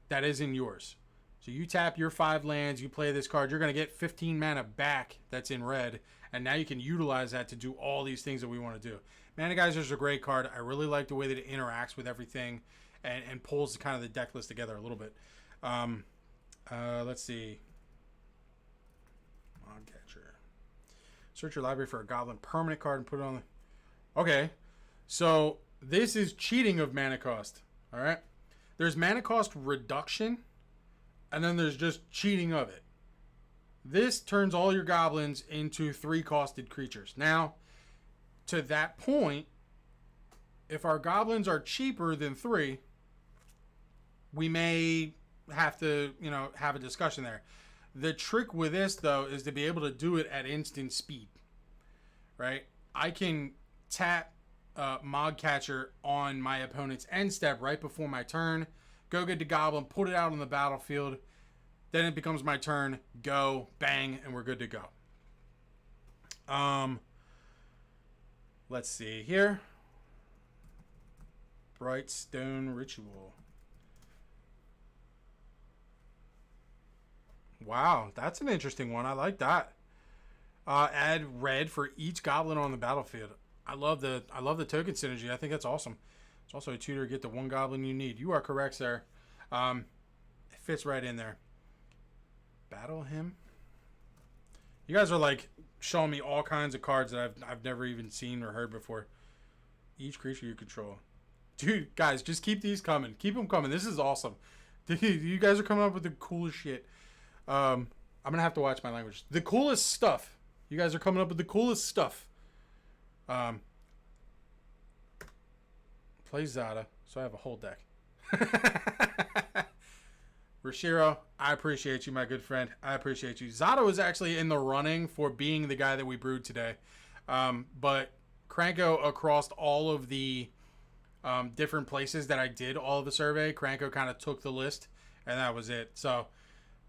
that isn't yours. So you tap your 5 lands, you play this card, you're going to get 15 mana back that's in red, and now you can utilize that to do all these things that we want to do. Mana Geyser is a great card. I really like the way that it interacts with everything and pulls kind of the deck list together a little bit. Let's see. Catcher. Search your library for a goblin permanent card and put it on the... Okay, so this is cheating of mana cost, all right? There's mana cost reduction, and then there's just cheating of it. This turns all your goblins into 3-costed creatures. Now, to that point, if our goblins are cheaper than 3, we may have to, have a discussion there. The trick with this, though, is to be able to do it at instant speed, right? I can tap Mogcatcher on my opponent's end step right before my turn, go get the goblin, put it out on the battlefield, then it becomes my turn, go, bang, and we're good to go. Let's see here. Bright Stone Ritual. Wow, that's an interesting one. I like that. Add red for each goblin on the battlefield. I love the token synergy. I think that's awesome. It's also a tutor to get the 1 goblin you need. You are correct, sir. It fits right in there. Battle him. You guys are like showing me all kinds of cards that I've never even seen or heard before. Each creature you control. Dude, guys, just keep these coming. Keep them coming. This is awesome. Dude, you guys are coming up with the coolest shit. I'm gonna have to watch my language. The coolest stuff. You guys are coming up with the coolest stuff. Play Zada, so I have a whole deck. Rashiro, I appreciate you, my good friend. I appreciate you. Zada was actually in the running for being the guy that we brewed today. But Krenko, across all of the different places that I did all of the survey, Krenko kind of took the list, and that was it. So,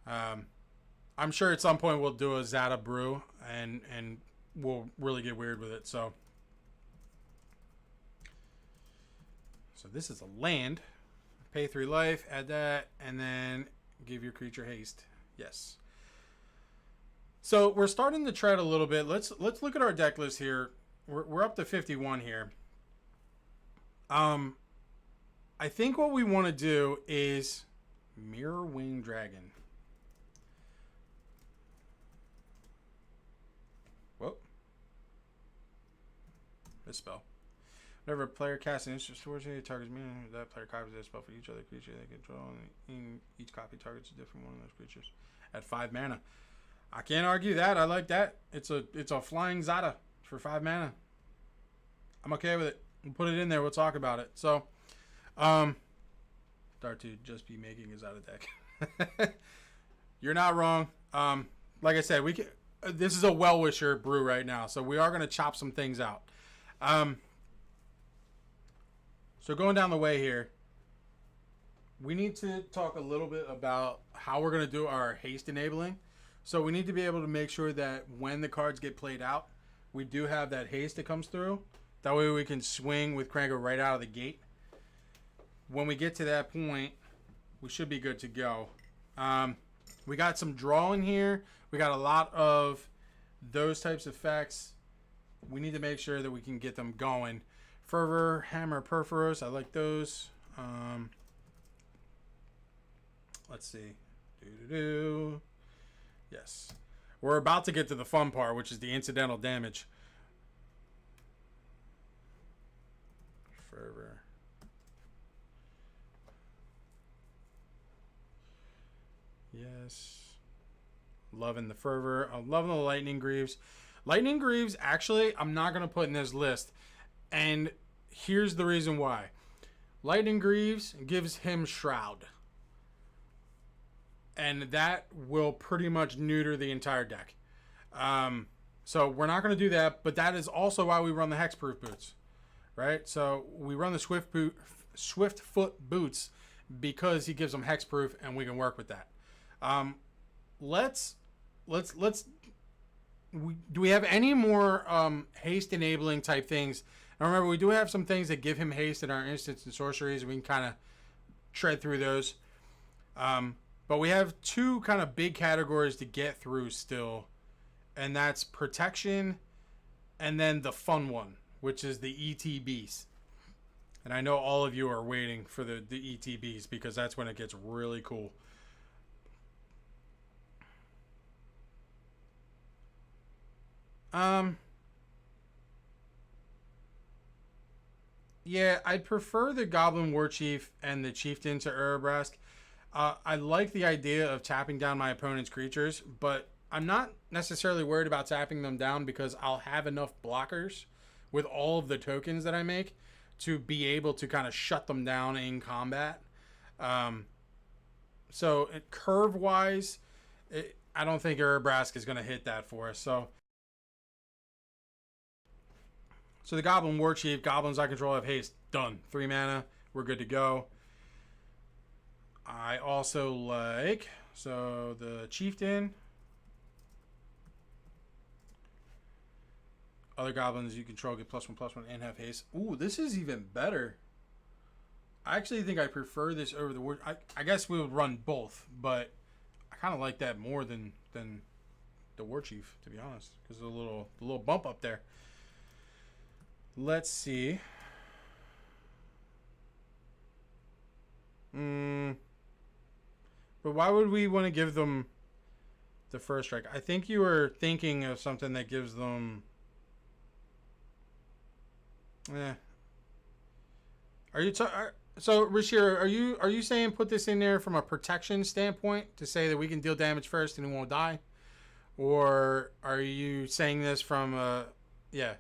I'm sure at some point we'll do a Zada brew, and we'll really get weird with it. So this is a land. Pay 3 life, add that, and then give your creature haste. Yes. So we're starting to tread a little bit. Let's look at our deck list here. We're up to 51 here. I think what we want to do is Mirror Wing Dragon. Whoa. This spell. Whenever a player casts an instant towards you, targets me, that player copies that spell for each other creature they control, and each copy targets a different one of those creatures at 5 mana. I can't argue that. I like that. It's a flying Zada for 5 mana. I'm okay with it. We'll put it in there. We'll talk about it. So, start to just be making a Zada deck. You're not wrong. Like I said, we can. This is a well-wisher brew right now, so we are going to chop some things out. So going down the way here, we need to talk a little bit about how we're going to do our haste enabling. So we need to be able to make sure that when the cards get played out, we do have that haste that comes through. That way we can swing with Krenko right out of the gate. When we get to that point, we should be good to go. We got some draw in here. We got a lot of those types of effects. We need to make sure that we can get them going. Fervor, Hammer, Perforos. I like those. Let's see. Yes. We're about to get to the fun part, which is the incidental damage. Fervor. Yes. Loving the fervor. I'm loving the lightning greaves. Lightning greaves, actually, I'm not going to put in this list. And here's the reason why. Lightning greaves gives him shroud. And that will pretty much neuter the entire deck. So we're not going to do that, but that is also why we run the hexproof boots, right? So we run the swift foot boots because he gives them hexproof, and we can work with that. Do we have any more haste enabling type things? Now remember, we do have some things that give him haste in our instants and sorceries. We can kind of tread through those. But we have two kind of big categories to get through still. And that's protection and then the fun one, which is the ETBs. And I know all of you are waiting for the ETBs because that's when it gets really cool. Yeah, I'd prefer the Goblin War Chief and the Chieftain to Urabrask. I like the idea of tapping down my opponent's creatures, but I'm not necessarily worried about tapping them down because I'll have enough blockers with all of the tokens that I make to be able to kind of shut them down in combat. So curve-wise, I don't think Urabrask is going to hit that for us. So the Goblin War Chief, goblins I control have haste. Done. 3 mana. We're good to go. I also like, so the Chieftain. Other goblins you control get +1/+1 and have haste. Ooh, this is even better. I actually think I prefer this over the war. I guess we would run both, but I kind of like that more than the War Chief, to be honest, because the little bump up there. Let's see. But why would we want to give them the first strike? I think you were thinking of something that gives them. Are you so Rashir? Are you saying put this in there from a protection standpoint to say that we can deal damage first and he won't die, or are you saying this from a yeah?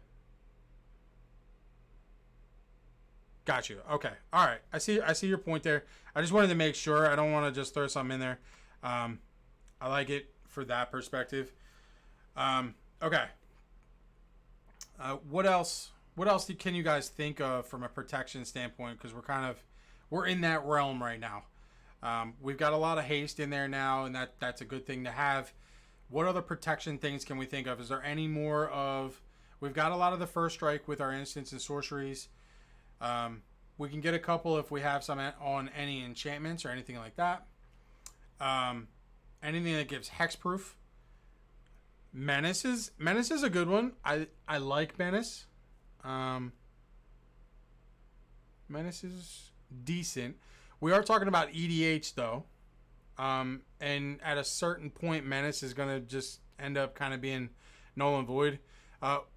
Got you. Okay. All right. I see your point there. I just wanted to make sure. I don't want to just throw something in there. I like it for that perspective. Okay. What else? What else can you guys think of from a protection standpoint? Because we're in that realm right now. We've got a lot of haste in there now, and that's a good thing to have. What other protection things can we think of? Is there any more of? We've got a lot of the first strike with our instants and sorceries. We can get a couple if we have some on any enchantments or anything like that. Anything that gives hexproof. Menace is a good one. I like Menace. Menace is decent. We are talking about EDH though. And at a certain point, Menace is going to just end up kind of being null and void.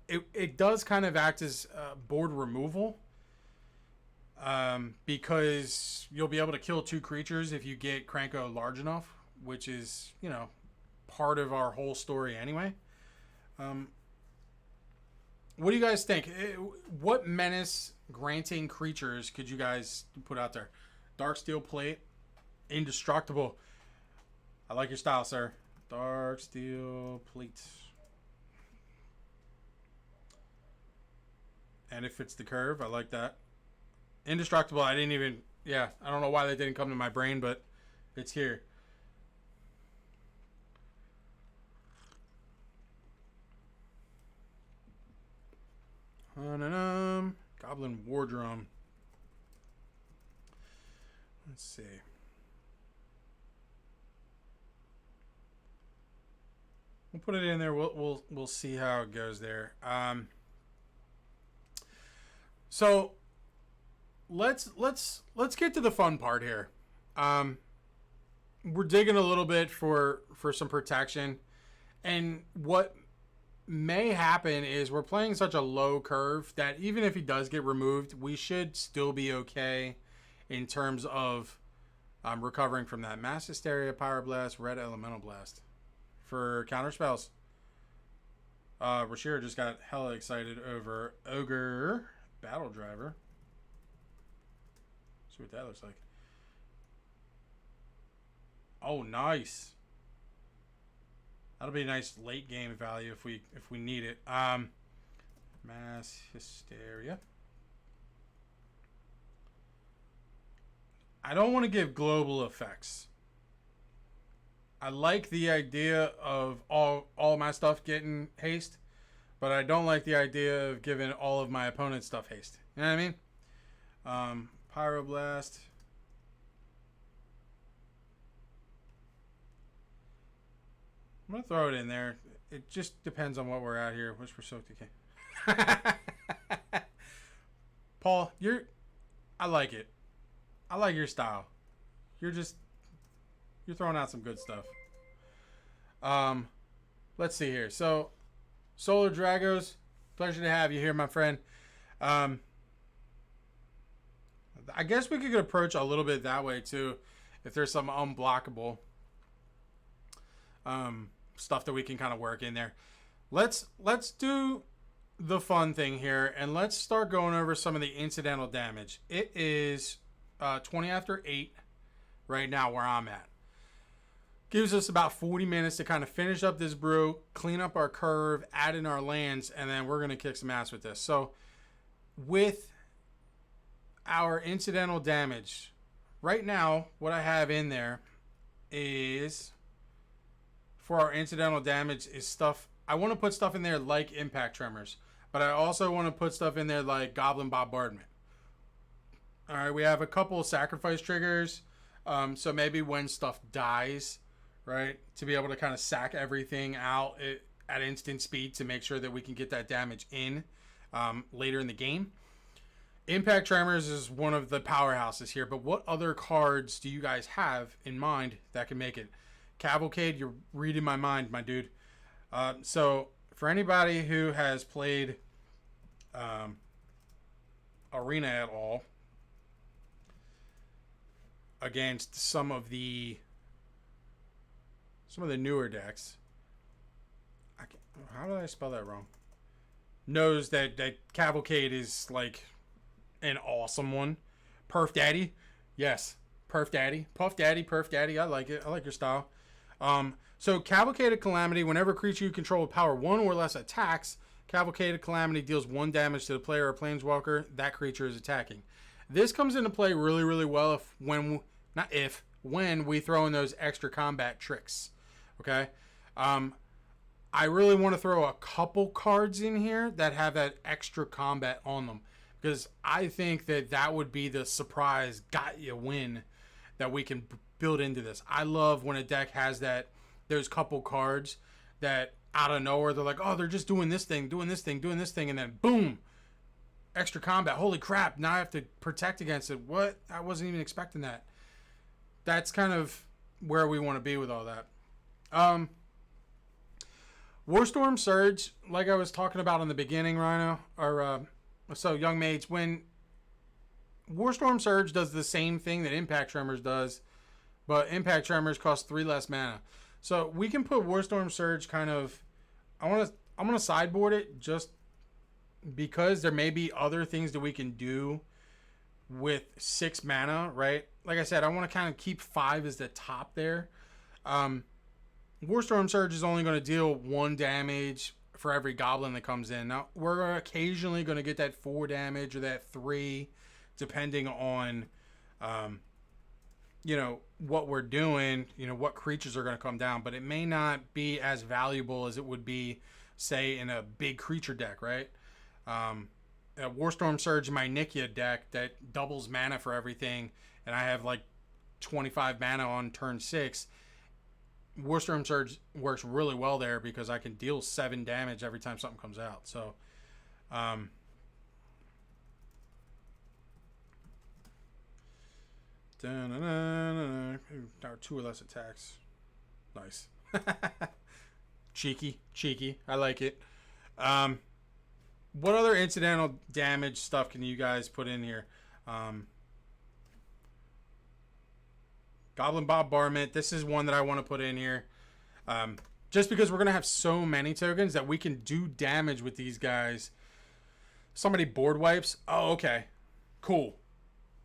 It does kind of act as board removal. Because you'll be able to kill 2 creatures if you get Krenko large enough, which is, part of our whole story anyway. What do you guys think? What menace granting creatures could you guys put out there? Darksteel Plate, Indestructible. I like your style, sir. Darksteel Plate. And it fits the curve. I like that. Indestructible, I don't know why that didn't come to my brain, but it's here. Goblin War Drum. Let's see. We'll put it in there. We'll see how it goes there. So let's get to the fun part here. We're digging a little bit for some protection, and what may happen is we're playing such a low curve that even if he does get removed, we should still be okay in terms of recovering from that. Mass Hysteria, Pyroblast, Red Elemental Blast. for counter spells. Rashira just got hella excited over Ogre Battle Driver. See what that looks like. Oh, nice. That'll be a nice late game value if we need it. Mass Hysteria. I don't want to give global effects. I like the idea of all my stuff getting haste, but I don't like the idea of giving all of my opponent's stuff haste. You know what I mean? Pyroblast. I'm going to throw it in there. It just depends on what we're at here. Whisper Soaked Decay. Paul, I like it. I like your style. You're throwing out some good stuff. Let's see here. So, Solar Dragos, pleasure to have you here, my friend. I guess we could approach a little bit that way too, if there's some unblockable stuff that we can kind of work in there. Let's do the fun thing here, and let's start going over some of the incidental damage. It is 20 after 8 right now where I'm at. Gives us about 40 minutes to kind of finish up this brew, clean up our curve, add in our lands, and then we're going to kick some ass with this. So with our incidental damage, right now what I have in there is, for our incidental damage, is stuff. I want to put stuff in there like Impact Tremors, but I also want to put stuff in there like Goblin Bombardment. All right, we have a couple of sacrifice triggers, so maybe when stuff dies, right, to be able to kind of sack everything out at instant speed to make sure that we can get that damage in later in the game. Impact Tremors is one of the powerhouses here, but what other cards do you guys have in mind that can make it? Cavalcade, you're reading my mind, my dude. So for anybody who has played Arena at all against some of the newer decks, how did I spell that wrong? Knows that Cavalcade is like an awesome one. Perf Daddy, yes, Perf Daddy, Puff Daddy, Perf Daddy. I like it. I like your style. So Cavalcade Calamity, whenever a creature you control with power 1 or less attacks, Cavalcade Calamity deals 1 damage to the player or planeswalker that creature is attacking. This comes into play really, really well when we throw in those extra combat tricks. Okay? I really want to throw a couple cards in here that have that extra combat on them, because I think that would be the surprise got you win that we can build into this. I love when a deck has those couple cards that out of nowhere they're like, oh, they're just doing this thing, and then boom, extra combat. Holy crap, now I have to protect against it. What? I wasn't even expecting that. That's kind of where we want to be with all that. Warstorm Surge, like I was talking about in the beginning, Rhino, or so Young Mage, when Warstorm Surge does the same thing that Impact Tremors does, but Impact Tremors cost 3 less mana. So we can put Warstorm Surge kind of, I'm gonna sideboard it just because there may be other things that we can do with 6 mana, right? Like I said, I want to kind of keep 5 as the top there. Warstorm Surge is only going to deal 1 damage for every goblin that comes in. Now, we're occasionally going to get that 4 damage or that 3, depending on, what we're doing, what creatures are going to come down. But it may not be as valuable as it would be, say, in a big creature deck, right? A Warstorm Surge in my Nikia deck that doubles mana for everything, and I have like 25 mana on turn 6. Warstorm Surge works really well there because I can deal 7 damage every time something comes out. So, our 2 or less attacks. Nice. Cheeky. I like it. What other incidental damage stuff can you guys put in here? Goblin Bombardment. This is one that I want to put in here. Just because we're going to have so many tokens that we can do damage with these guys. Somebody board wipes. Oh, okay. Cool.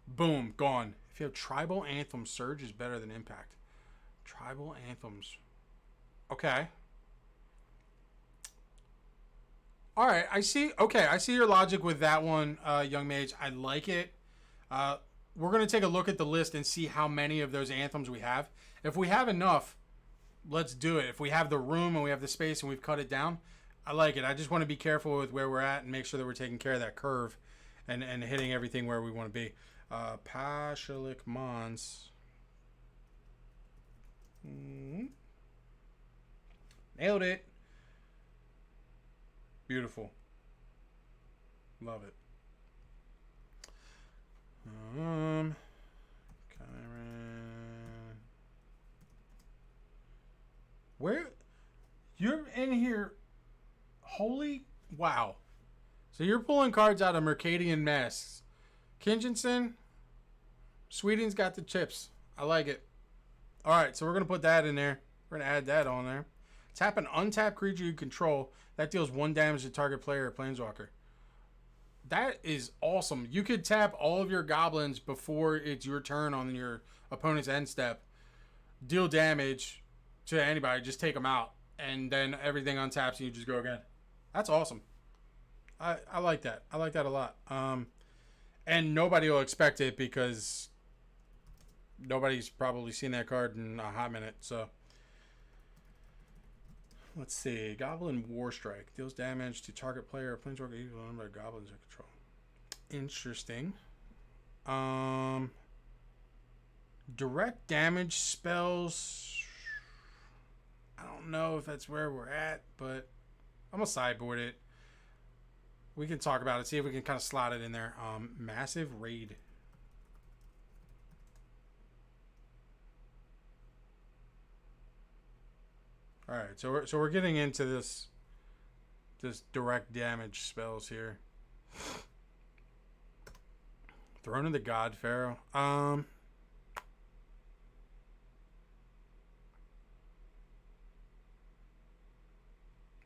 Boom. Gone. If you have Tribal Anthem, Surge is better than Impact. Tribal Anthems. Okay. All right. I see. Okay. I see your logic with that one, Young Mage. I like it. We're going to take a look at the list and see how many of those anthems we have. If we have enough, let's do it. If we have the room and we have the space and we've cut it down, I like it. I just want to be careful with where we're at and make sure that we're taking care of that curve and hitting everything where we want to be. Pashalik Mons. Nailed it. Beautiful. Love it. Where you're in here? Holy wow! So you're pulling cards out of Mercadian Masks. Kingensen, Sweden's got the chips. I like it. All right, so we're gonna put that in there. We're gonna add that on there. Tap an untapped creature you control that deals 1 damage to target player or planeswalker. That is awesome. You could tap all of your goblins before it's your turn on your opponent's end step. Deal damage to anybody. Just take them out. And then everything untaps and you just go again. That's awesome. I like that. I like that a lot. And nobody will expect it because nobody's probably seen that card in a hot minute. So let's see. Goblin War Strike. Deals damage to target player or planeswalker equal to the number of goblins you control. Interesting. Direct damage spells. I don't know if that's where we're at, but I'm going to sideboard it. We can talk about it. See if we can kind of slot it in there. Massive Raid. All right, so we're getting into this direct damage spells here. Throne of the God Pharaoh.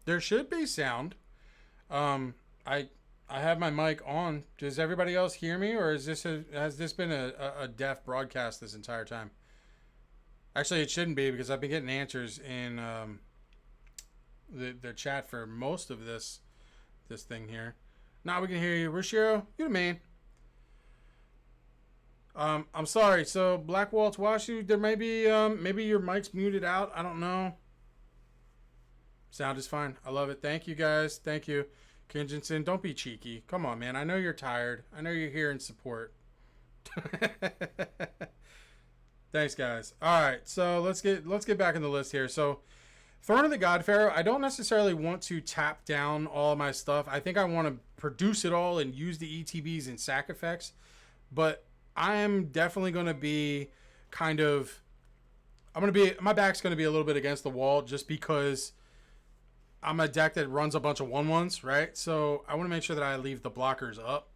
There should be sound. I have my mic on. Does everybody else hear me, or has this been a deaf broadcast this entire time? Actually, it shouldn't be because I've been getting answers in the chat for most of this thing here. Now we can hear you. Rashiro, you the man. I'm sorry. So Black Waltz Washu, there may be maybe your mic's muted out. I don't know. Sound is fine. I love it. Thank you guys. Thank you. Kingensen, don't be cheeky. Come on, man. I know you're tired. I know you're here in support. Thanks, guys. All right, so let's get back in the list here. So, Throne of the God Pharaoh. I don't necessarily want to tap down all of my stuff. I think I want to produce it all and use the ETBs and sack effects. But I am definitely going to be my back's going to be a little bit against the wall just because I'm a deck that runs a bunch of 1/1s, right? So I want to make sure that I leave the blockers up.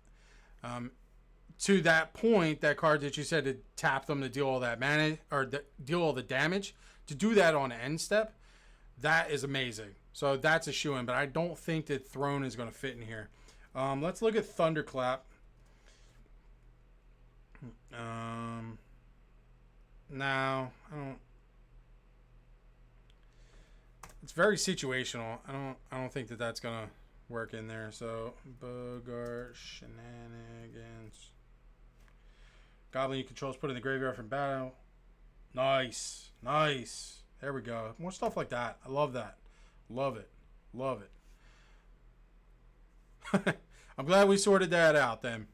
To that point, that card that you said to tap them to deal all that mana or deal all the damage, to do that on end step, that is amazing. So that's a shoo-in, but I don't think that Throne is going to fit in here. Let's look at Thunderclap. No, I don't. It's very situational. I don't think that that's gonna work in there. So Bogart shenanigans. Goblin you control is put in the graveyard from battle. Nice, nice. There we go. More stuff like that. I love that. Love it. Love it. I'm glad we sorted that out then.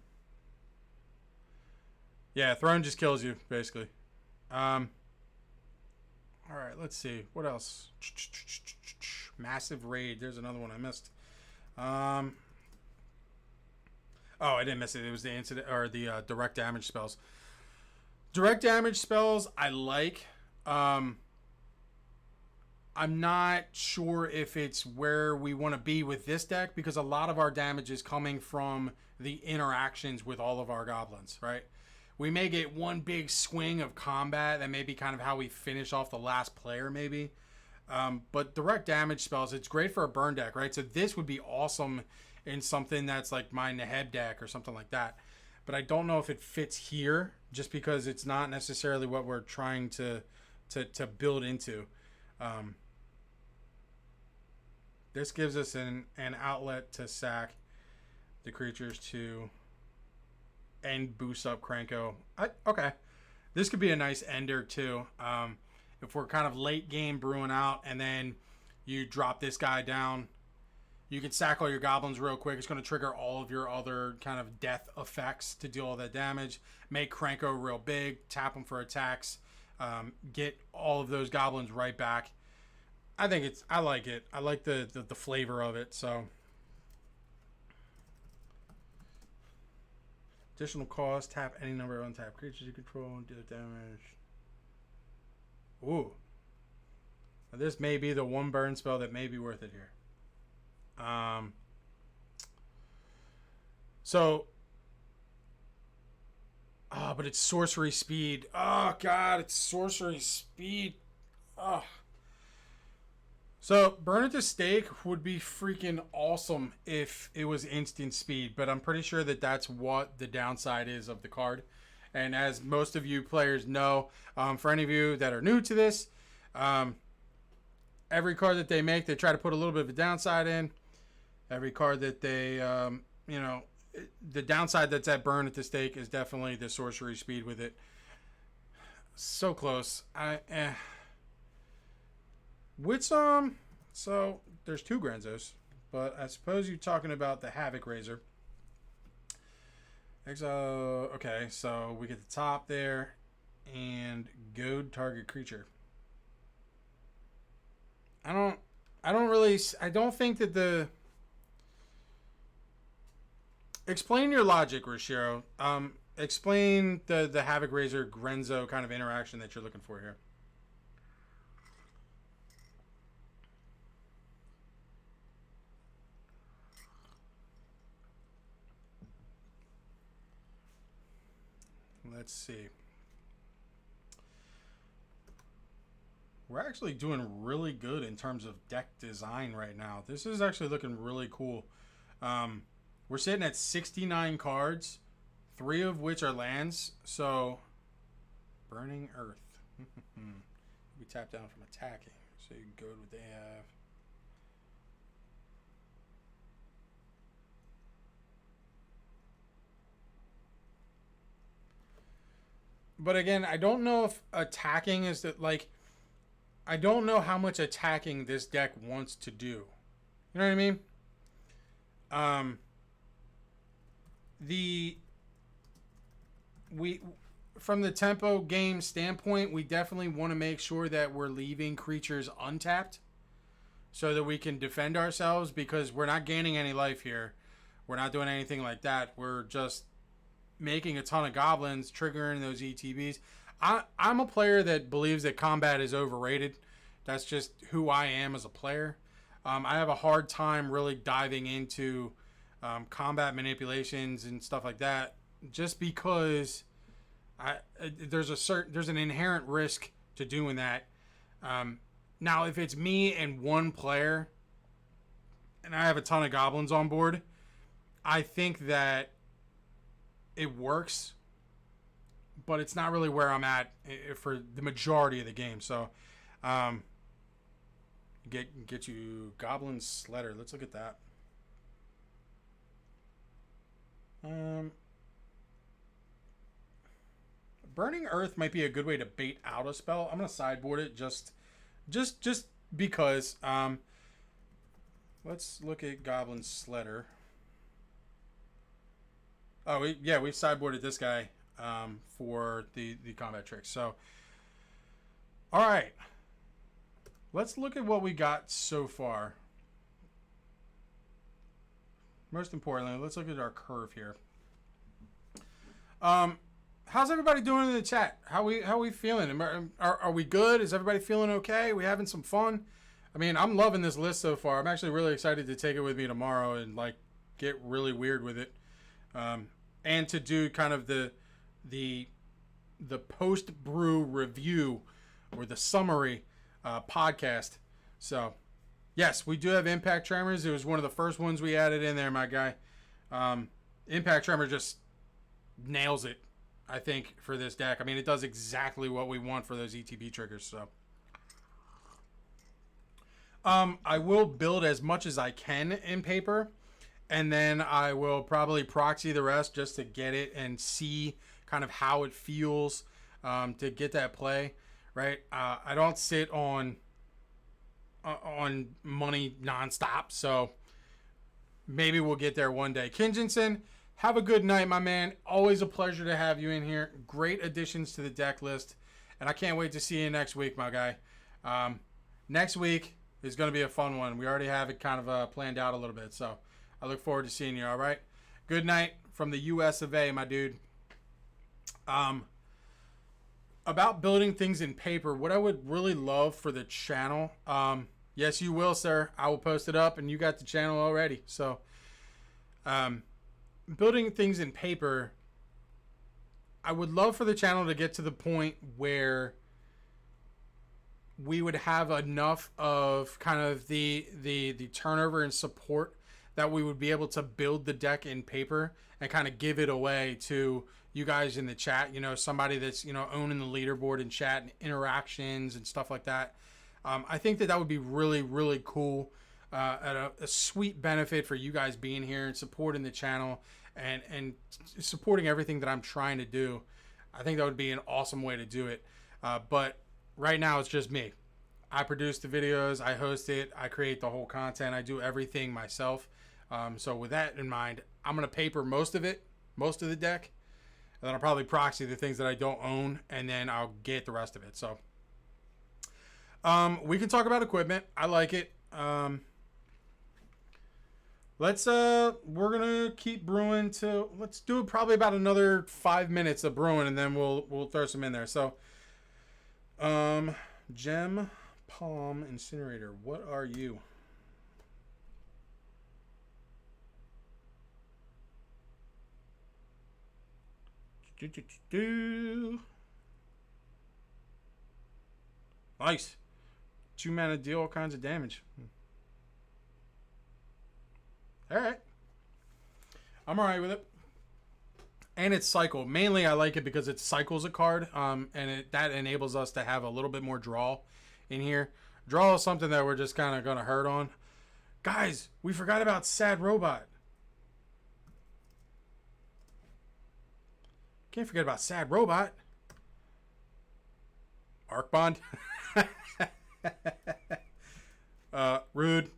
Yeah, Throne just kills you basically. All right, let's see. What else? Massive Raid. There's another one I missed. Oh, I didn't miss it. It was the incident or the direct damage spells. Direct damage spells I like. I'm not sure if it's where we want to be with this deck because a lot of our damage is coming from the interactions with all of our goblins, right? We may get one big swing of combat. That may be kind of how we finish off the last player, maybe. But direct damage spells, it's great for a burn deck, right? So this would be awesome in something that's like my Neheb deck or something like that. But I don't know if it fits here just because it's not necessarily what we're trying to build into. This gives us an outlet to sack the creatures to and boost up Krenko. Okay. This could be a nice ender too. If we're kind of late game brewing out and then you drop this guy down, you can sack all your goblins real quick. It's going to trigger all of your other kind of death effects to deal all that damage. Make Krenko real big, tap them for attacks, get all of those goblins right back. I like it. I like the flavor of it. So additional cost, tap any number of untapped creatures you control and deal damage. Ooh. Now this may be the one burn spell that may be worth it here. But it's sorcery speed. Oh god, it's sorcery speed. Oh. So burn at the stake would be freaking awesome if it was instant speed, but I'm pretty sure that that's what the downside is of the card. And as most of you players know, for any of you that are new to this, every card that they make, they try to put a little bit of a downside in. Every card that they, the downside that's at burn at the stake is definitely the sorcery speed with it. So close. So there's two Grenzos, but I suppose you're talking about the Havoc Razor. Exile. Okay, so we get the top there, and goad target creature. I don't think that the. Explain your logic, Roshiro. Explain the Havoc Razor Grenzo kind of interaction that you're looking for here. Let's see. We're actually doing really good in terms of deck design right now. This is actually looking really cool. We're sitting at 69 cards, 3 of which are lands. So, Burning Earth. We tap down from attacking, so you can go to what they have. But again, I don't know if attacking is that, like, I don't know how much attacking this deck wants to do. You know what I mean? From the tempo game standpoint, we definitely want to make sure that we're leaving creatures untapped so that we can defend ourselves, because we're not gaining any life here. We're not doing anything like that. We're just making a ton of goblins, triggering those ETBs. I'm a player that believes that combat is overrated. That's just who I am as a player. I have a hard time really diving into combat manipulations and stuff like that, just because there's an inherent risk to doing that. Now, if it's me and one player, and I have a ton of goblins on board, I think that it works, but it's not really where I'm at for the majority of the game. So, get you Goblin Sledder. Let's look at that. Burning Earth might be a good way to bait out a spell. I'm gonna sideboard it just because. Let's look at Goblin Sledder. Oh, we sideboarded this guy for the combat tricks. So, all right, let's look at what we got so far. Most importantly, let's look at our curve here. How's everybody doing in the chat? How we feeling? Are we good? Is everybody feeling okay? We having some fun? I mean, I'm loving this list so far. I'm actually really excited to take it with me tomorrow and like get really weird with it, and to do kind of the post brew review or the summary podcast So, yes, we do have impact tremors. It was one of the first ones we added in there, my guy. Impact tremor just nails it, I think, for this deck. I mean, it does exactly what we want for those ETB triggers. So, I will build as much as I can in paper, and then I will probably proxy the rest just to get it and see kind of how it feels to get that play, right? I don't sit on money nonstop, so maybe we'll get there one day. Kinjensen, have a good night, my man. Always a pleasure to have you in here. Great additions to the deck list, and I can't wait to see you next week, my guy. Next week is going to be a fun one. We already have it kind of planned out a little bit, so I look forward to seeing you, all right? Good night from the US of A, my dude. About building things in paper, what I would really love for the channel, yes, you will, sir. I will post it up, and you got the channel already. So, building things in paper, I would love for the channel to get to the point where we would have enough of kind of the turnover and support that we would be able to build the deck in paper and kind of give it away to you guys in the chat, you know, somebody that's, you know, owning the leaderboard and chat and interactions and stuff like that. I think that would be really, really cool. At a sweet benefit for you guys being here and supporting the channel and supporting everything that I'm trying to do. I think that would be an awesome way to do it. But right now it's just me. I produce the videos, I host it, I create the whole content, I do everything myself. So with that in mind, I'm going to paper most of it, most of the deck. And then I'll probably proxy the things that I don't own, and then I'll get the rest of it. So we can talk about equipment. I like it. We're gonna keep brewing let's do probably about another 5 minutes of brewing, and then we'll throw some in there. So Gem Palm Incinerator, what are you? Nice. 2 mana, deal all kinds of damage. Alright. I'm alright with it. And it's cycle. Mainly I like it because it cycles a card. And that enables us to have a little bit more draw in here. Draw is something that we're just kind of going to hurt on. Guys, we forgot about Sad Robot. Can't forget about Sad Robot. Arc Bond. Rude.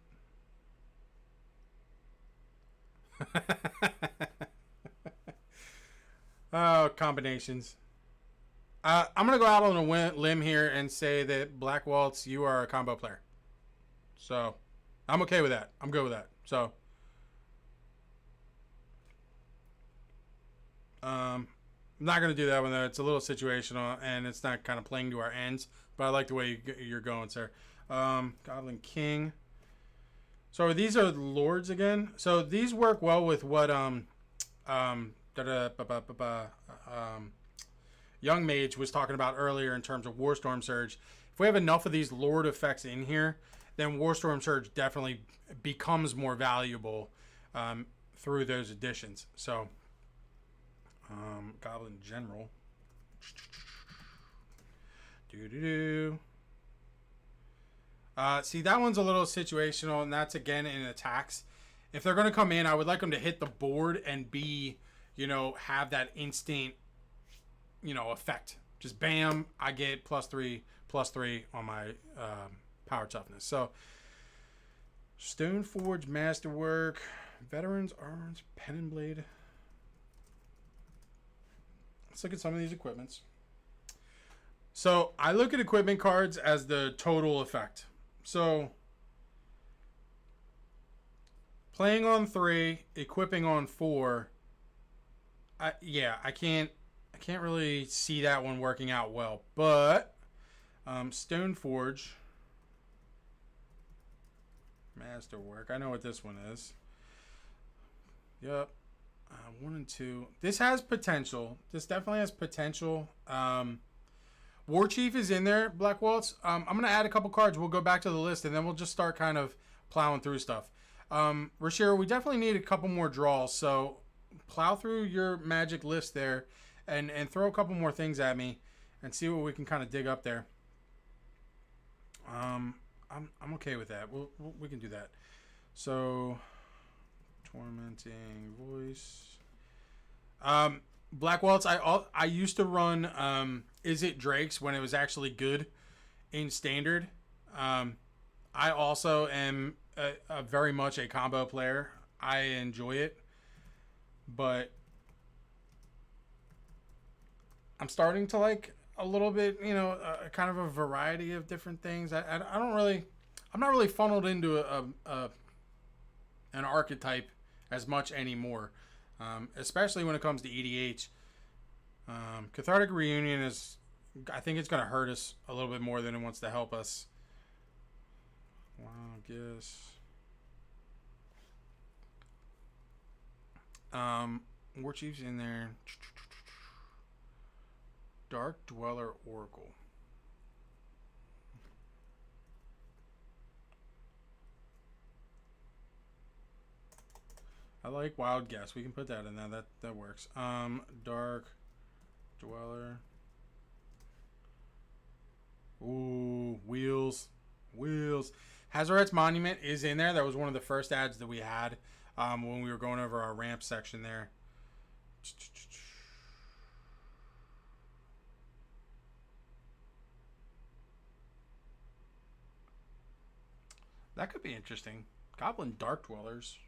Oh, combinations. I'm going to go out on a limb here and say that Black Waltz, you are a combo player. So, I'm okay with that. I'm good with that. So, I'm not going to do that one, though. It's a little situational, and it's not kind of playing to our ends. But I like the way you're going, sir. Goblin King. So these are lords again. So these work well with what Young Mage was talking about earlier in terms of Warstorm Surge. If we have enough of these lord effects in here, then Warstorm Surge definitely becomes more valuable through those additions. So Goblin General. See, that one's a little situational, and that's again in attacks. If they're going to come in, I would like them to hit the board and be, you know, have that instant, you know, effect. Just bam, I get +3/+3 on my power toughness. So, Stoneforge Masterwork, Veterans Arms, Pen and Blade. Let's look at some of these equipments. So I look at equipment cards as the total effect. So playing on 3, equipping on 4. I can't really see that one working out well. But Stoneforge Masterwork. I know what this one is. Yep. 1 and 2. This has potential. This definitely has potential. War Chief is in there, Black Waltz. I'm going to add a couple cards. We'll go back to the list, and then we'll just start kind of plowing through stuff. Rashiro, we definitely need a couple more draws, so plow through your Magic list there and throw a couple more things at me and see what we can kind of dig up there. I'm okay with that. We can do that. So, Tormenting Voice. Black Waltz, I used to run Is It Drakes when it was actually good in Standard. I also am a very much a combo player. I enjoy it. But I'm starting to like a little bit, you know, kind of a variety of different things. I'm not really funneled into an archetype as much anymore, especially when it comes to EDH. Cathartic Reunion is, I think it's going to hurt us a little bit more than it wants to help us. Wow, I guess. War Chief's in there. Dark Dweller Oracle. I like Wild Guess. We can put that in there. That works. Dark Dweller. Ooh, Wheels. Hazoret's Monument is in there. That was one of the first ads that we had when we were going over our ramp section there. That could be interesting. Goblin Dark Dwellers.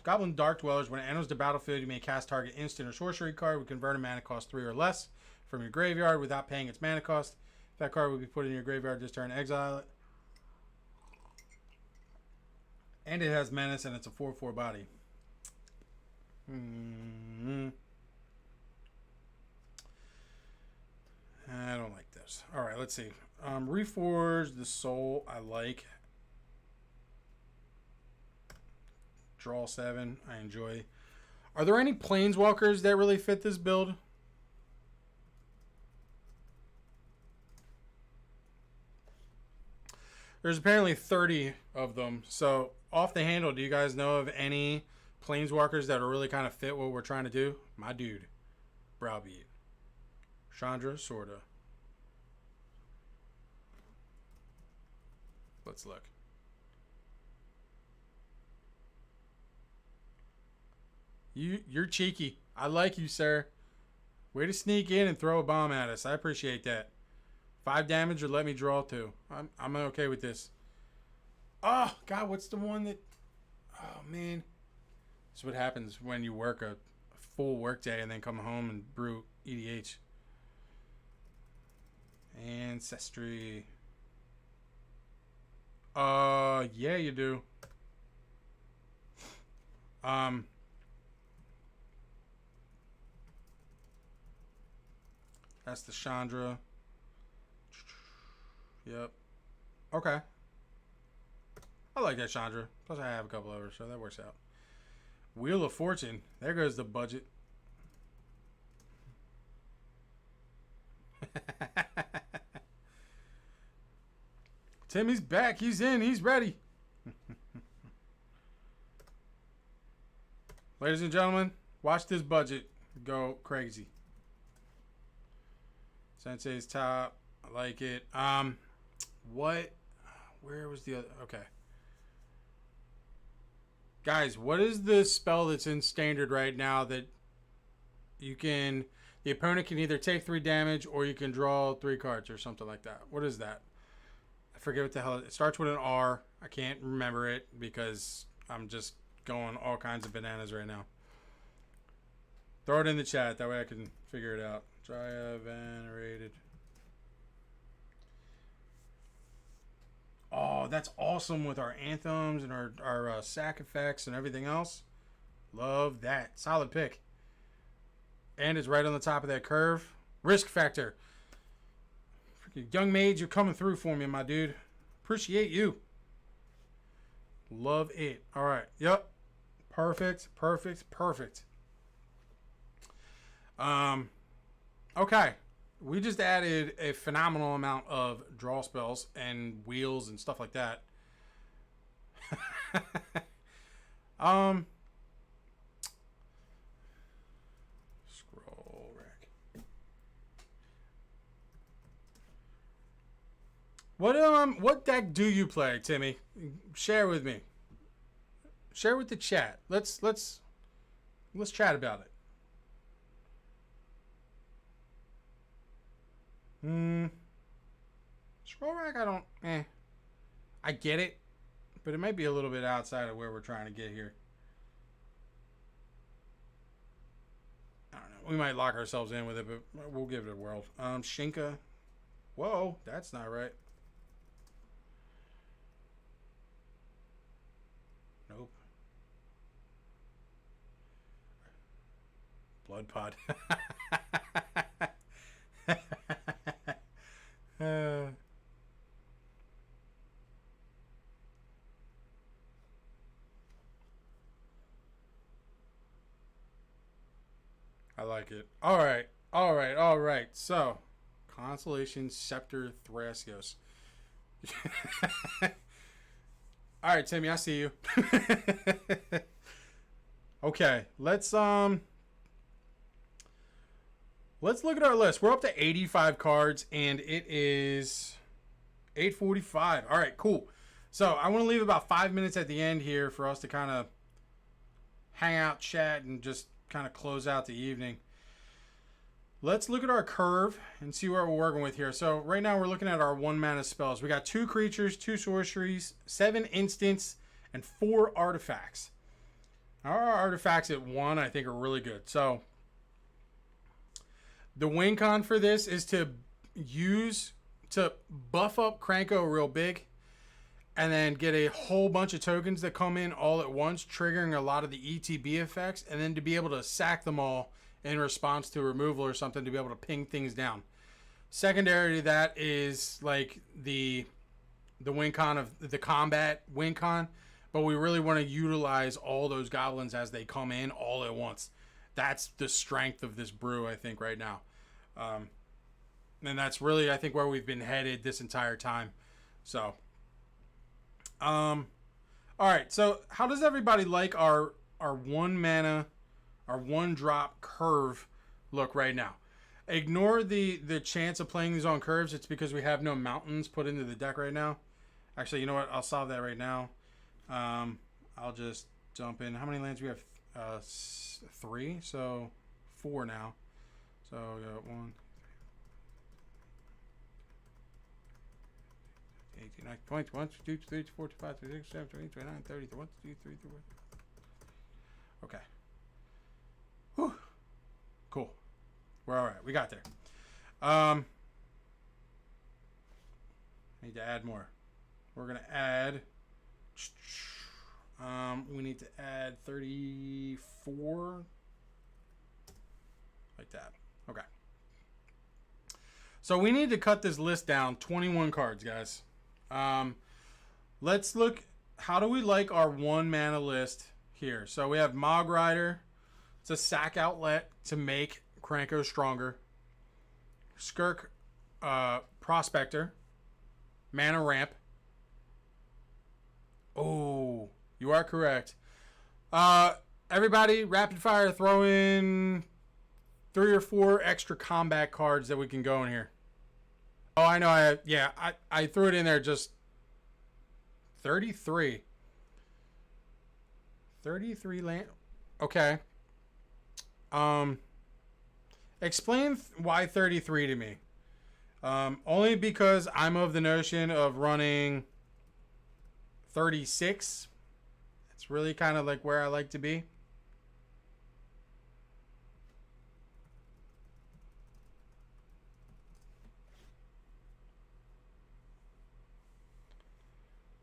Goblin Dark Dwellers, when it enters the battlefield, you may cast target instant or sorcery card with converted mana cost 3 or less from your graveyard without paying its mana cost. That card will be put in your graveyard this turn, exile it. And it has menace and it's a 4/4 body. I don't like this. Alright, let's see. Reforge the Soul, I like. Draw 7, I enjoy. Are there any Planeswalkers that really fit this build? There's apparently 30 of them. So, off the handle, do you guys know of any Planeswalkers that are really kind of fit what we're trying to do? My dude. Browbeat. Chandra, sorta. Let's look. You're cheeky. I like you, sir. Way to sneak in and throw a bomb at us. I appreciate that. 5 damage or let me draw 2. I'm okay with this. Oh, God, what's the one that... Oh, man. This is what happens when you work a full work day and then come home and brew EDH. Ancestry. Yeah, you do. That's the Chandra. Yep. Okay. I like that Chandra. Plus I have a couple of her, so that works out. Wheel of Fortune. There goes the budget. Timmy's back. He's in. He's ready. Ladies and gentlemen, watch this budget go crazy. Sensei's top. I like it. What? Where was the other? Okay. Guys, what is the spell that's in Standard right now that you can... The opponent can either take 3 damage or you can draw 3 cards or something like that. What is that? I forget what the hell. It starts with an R. I can't remember it because I'm just going all kinds of bananas right now. Throw it in the chat. That way I can figure it out. Dryad Venerated. Oh, that's awesome with our anthems and our sack effects and everything else. Love that. Solid pick. And it's right on the top of that curve. Risk factor. Freaking young mage, you're coming through for me, my dude. Appreciate you. Love it. All right. Yep. Perfect. Perfect. Perfect. Okay. we just added a phenomenal amount of draw spells and wheels and stuff like that. Scroll rack. What deck do you play, Timmy? Share with me. Share with the chat. Let's chat about it. Scroll rack, I get it, but it might be a little bit outside of where we're trying to get here. I don't know. We might lock ourselves in with it, but we'll give it a whirl. Shinka. Whoa, that's not right. Nope. Blood pod. I like it. All right. All right. All right. So, Constellation Scepter Thrasios. All right, Timmy, I see you. Okay, let's look at our list. We're up to 85 cards, and it is 8:45. All right, cool. So I want to leave about 5 minutes at the end here for us to kind of hang out, chat, and just kind of close out the evening. Let's look at our curve and see what we're working with here. So right now we're looking at our 1 mana spells. We got 2 creatures, 2 sorceries, 7 instants, and 4 artifacts. Our artifacts at 1 I think are really good. So the win con for this is to buff up Krenko real big and then get a whole bunch of tokens that come in all at once, triggering a lot of the ETB effects, and then to be able to sack them all in response to removal or something to be able to ping things down. Secondary to that is like the win con of the combat win con, but we really want to utilize all those goblins as they come in all at once. That's the strength of this brew, I think, right now. And that's really, I think, where we've been headed this entire time. So, all right. So how does everybody like our 1 mana, our 1 drop curve look right now? Ignore the chance of playing these on curves. It's because we have no mountains put into the deck right now. Actually, you know what? I'll solve that right now. I'll just jump in. How many lands we have? 3, so 4 now. So we got 1, 18, 19, 20, 21, 22, 23, 24, 25, 26, 27, 28, 29, 30, 31, 32, 33, 34. Okay. Whew. Cool. We're all right. We got there. I need to add more. We're going to add... we need to add 34. Like that. Okay. So we need to cut this list down. 21 cards, guys. Let's look. How do we like our 1 mana list here? So we have Mog Rider. It's a sack outlet to make Krenko stronger. Skirk Prospector. Mana Ramp. Oh, you are correct. Everybody, rapid fire, throw in 3 or 4 extra combat cards that we can go in here. Oh, I know. I threw it in there just 33. 33 land. Okay. Explain why 33 to me. Only because I'm of the notion of running 36. It's really kind of like where I like to be.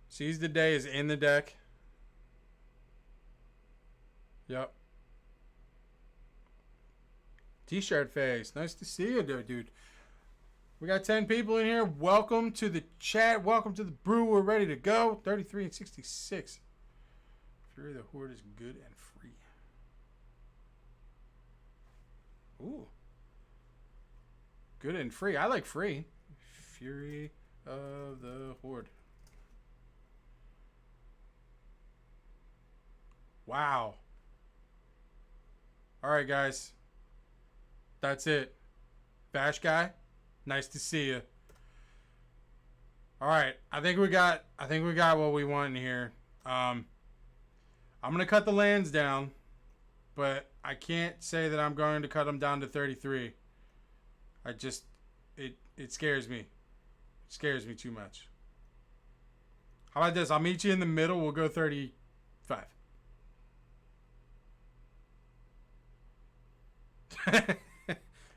Seize the Day is in the deck. Yep. T-shirt face. Nice to see you, dude. We got 10 people in here. Welcome to the chat. Welcome to the brew. We're ready to go. 33 and 66. Fury of the Horde is good and free. Ooh. good and free. I like free. Fury of the Horde. Wow. All right, guys. That's it. Bash guy, nice to see you. All right, I think we got what we want in here. I'm gonna cut the lands down, but I can't say that I'm going to cut them down to 33. It scares me. It scares me too much. How about this? I'll meet you in the middle. We'll go 35.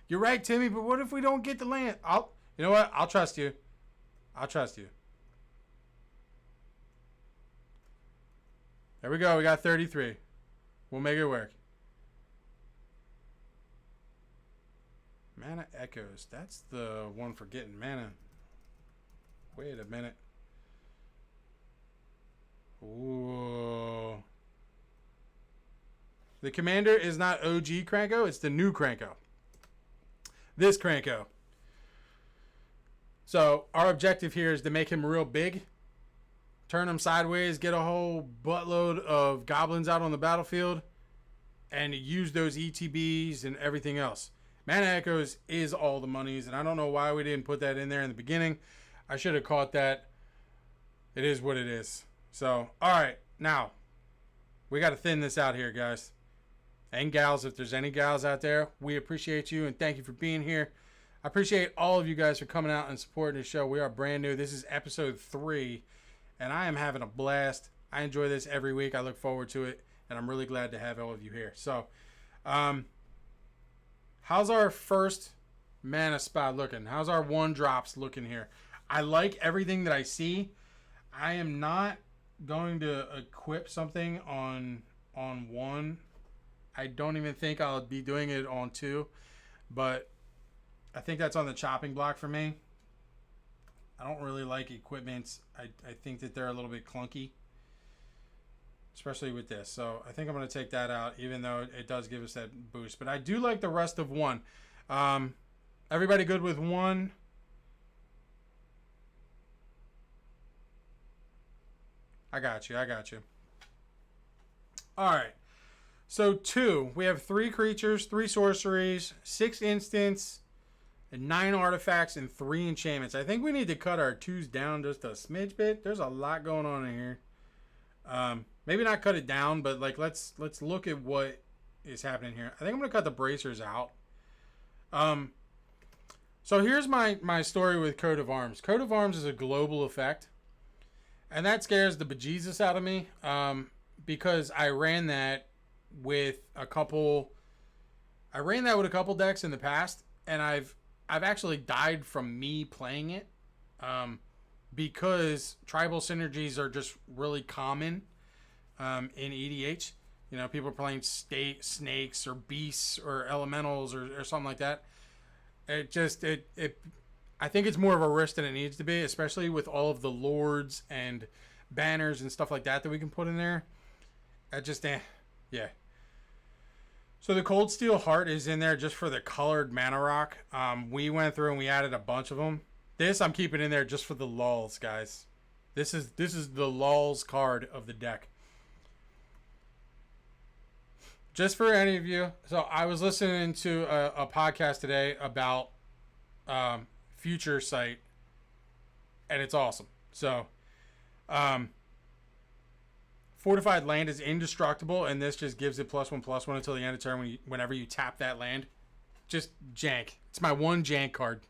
You're right, Timmy, but what if we don't get the land? You know what? I'll trust you. I'll trust you. There we go. We got 33. We'll make it work. Mana Echoes. That's the one for getting mana. Wait a minute. Ooh. The commander is not OG Krenko. It's the new Krenko. This Krenko. So our objective here is to make him real big. Turn him sideways. Get a whole buttload of goblins out on the battlefield. And use those ETBs and everything else. Mana Echoes is all the monies. And I don't know why we didn't put that in there in the beginning. I should have caught that. It is what it is. So, alright. Now, we got to thin this out here, guys. And gals, if there's any gals out there, we appreciate you and thank you for being here. I appreciate all of you guys for coming out and supporting the show. We are brand new. This is episode 3, and I am having a blast. I enjoy this every week. I look forward to it, and I'm really glad to have all of you here. So, how's our first mana spot looking? How's our 1-drops looking here? I like everything that I see. I am not going to equip something on 1. I don't even think I'll be doing it on 2, but I think that's on the chopping block for me. I don't really like equipments. I think that they're a little bit clunky, especially with this. So I think I'm going to take that out, even though it does give us that boost. But I do like the rest of 1. Everybody good with 1? I got you. All right. So 2, we have 3 creatures, 3 sorceries, 6 instants, and 9 artifacts, and 3 enchantments. I think we need to cut our 2s down just a smidge bit. There's a lot going on in here. Maybe not cut it down, but like let's look at what is happening here. I think I'm gonna cut the bracers out. So here's my story with Coat of Arms. Coat of Arms is a global effect, and that scares the bejesus out of me. Because I ran that with a couple decks in the past, and I've actually died from me playing it, because tribal synergies are just really common in EDH. You know, people are playing snakes or beasts or elementals or something like that. I think it's more of a risk than it needs to be, especially with all of the lords and banners and stuff like that we can put in there. Yeah. So the Cold Steel Heart is in there just for the colored mana rock. We went through and we added a bunch of them. This I'm keeping in there just for the lulz, guys. This is the lulz card of the deck. Just for any of you. So I was listening to a podcast today about Future Sight, and it's awesome. So, Fortified Land is indestructible, and this just gives it +1/+1 until the end of turn whenever you tap that land. Just jank. It's my 1 jank card.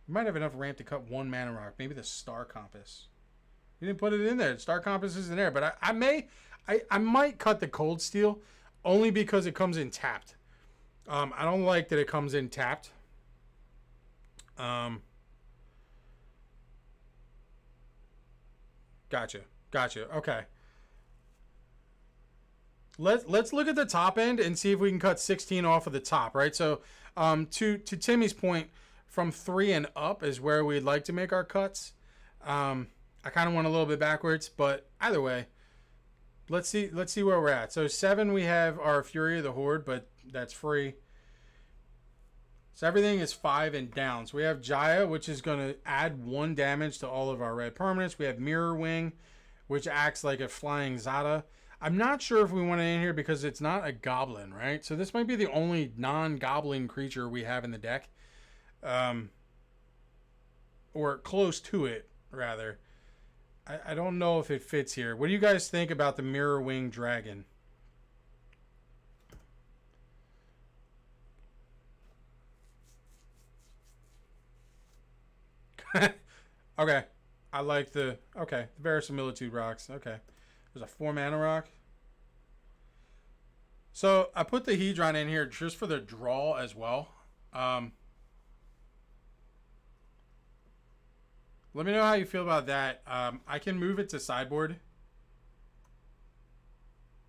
You might have enough ramp to cut 1 mana rock. Maybe the Star Compass. You didn't put it in there. Star Compass isn't there, but I might cut the Cold Steel only because it comes in tapped. I don't like that it comes in tapped. Gotcha. Okay. Let's look at the top end and see if we can cut 16 off of the top, right? So, to Timmy's point, from 3 and up is where we'd like to make our cuts. I kind of went a little bit backwards, but either way, let's see where we're at. So 7, we have our Fury of the Horde, but that's free. So everything is 5 and down. So we have Jaya, which is going to add 1 damage to all of our red permanents. We have Mirror Wing, which acts like a flying Zada. I'm not sure if we want it in here because it's not a goblin, right? So this might be the only non-goblin creature we have in the deck. Or close to it, rather. I don't know if it fits here. What do you guys think about the Mirror Wing Dragon? Okay. I like the... Okay. The Verisimilitude rocks. Okay. There's a 4 mana rock. So, I put the Hedron in here just for the draw as well. Let me know how you feel about that. I can move it to sideboard.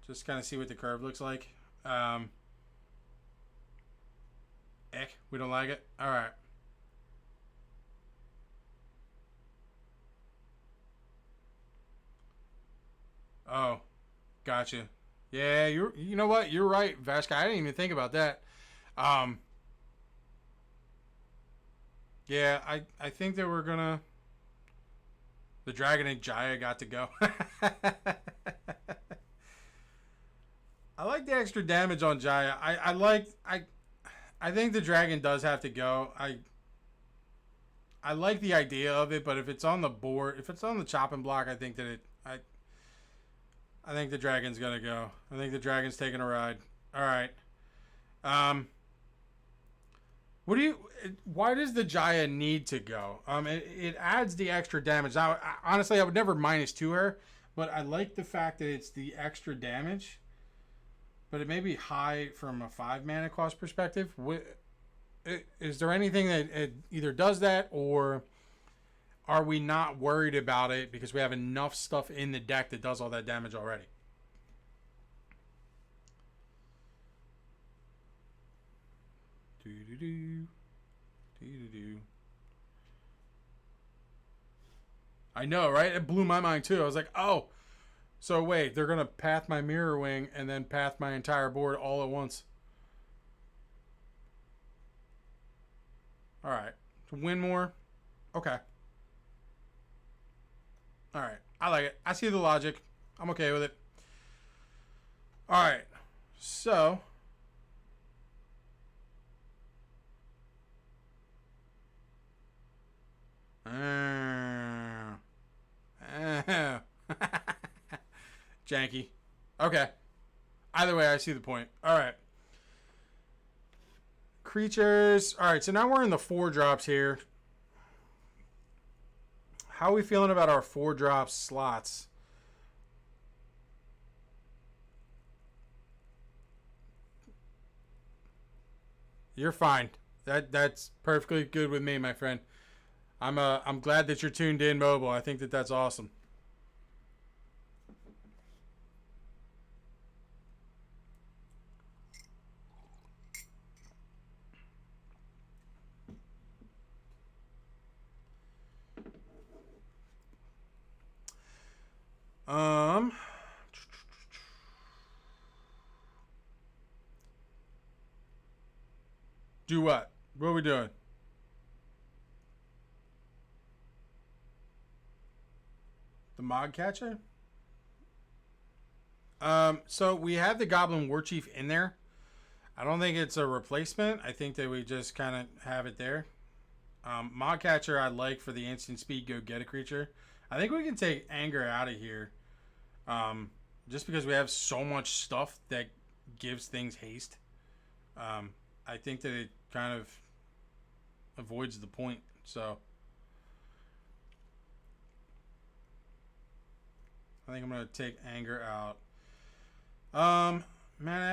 Just kind of see what the curve looks like. We don't like it. All right. Oh, gotcha. Yeah, you know what? You're right, Vashka. I didn't even think about that. Yeah, I think that we're gonna... The Dragon and Jaya got to go. I like the extra damage on Jaya. I think the Dragon does have to go. I like the idea of it, but if it's on the board, if it's on the chopping block, I think that I think the Dragon's gonna go. I think the Dragon's taking a ride. All right. Why does the Jaya need to go? It adds the extra damage. Now, honestly, I would never -2 her, but I like the fact that it's the extra damage. But it may be high from a 5 mana cost perspective. Is there anything that it either does that, or are we not worried about it because we have enough stuff in the deck that does all that damage already? I know, right? It blew my mind too. I was like, oh, so wait, they're going to path my Mirror Wing and then path my entire board all at once. All right. To win more? Okay. All right. I like it. I see the logic. I'm okay with it. All right. So... Janky. Okay. Either way, I see the point. All right. Creatures. All right, so now we're in the 4-drops here. How are we feeling about our 4-drop slots? You're fine. That's perfectly good with me, my friend. I'm glad that you're tuned in mobile. I think that that's awesome. Do what? What are we doing? The Mod Catcher? So we have the Goblin War Chief in there. I don't think it's a replacement. I think that we just kind of have it there. Mod Catcher I like for the instant speed, go get a creature. I think we can take Anger out of here. Just because we have so much stuff that gives things haste. I think that it kind of avoids the point. So I think I'm going to take Anger out. Mana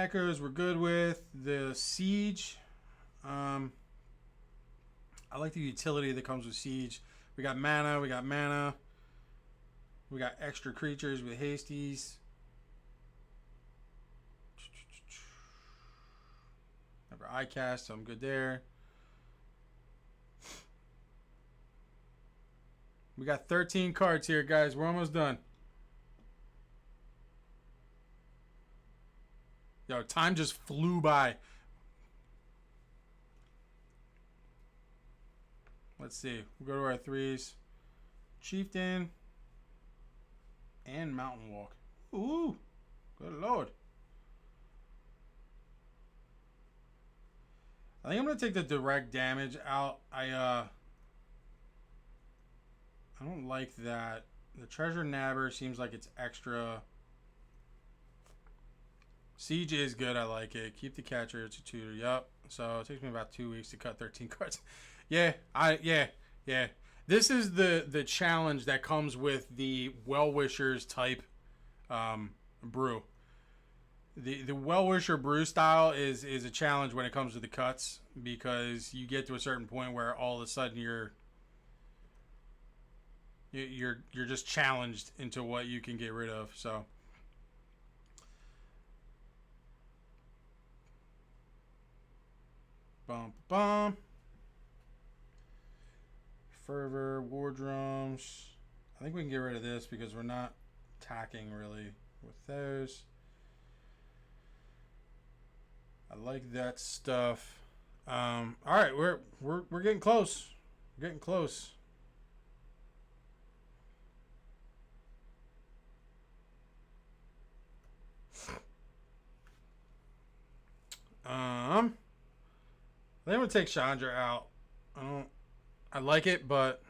Echoes we're good with. The Siege. I like the utility that comes with Siege. We got mana. We got extra creatures with hasties. Never eye cast, so I'm good there. We got 13 cards here, guys. We're almost done. Yo, time just flew by. Let's see. We'll go to our 3s. Chieftain and Mountain Walk. Ooh, good lord. I think I'm gonna take the direct damage out. I don't like that. The Treasure Nabber seems like it's extra. Siege is good. I like it. Keep the Catcher. It's a tutor. Yup. So it takes me about 2 weeks to cut 13 cards. Yeah. Yeah. This is the challenge that comes with the Well-Wishers type brew. The Well-Wisher brew style is a challenge when it comes to the cuts, because you get to a certain point where all of a sudden you're just challenged into what you can get rid of. So bum. Fervor, War Drums. I think we can get rid of this because we're not attacking really with those. I like that stuff. All right, we're getting close. We're getting close. I think I'm gonna take Chandra out. I like it, but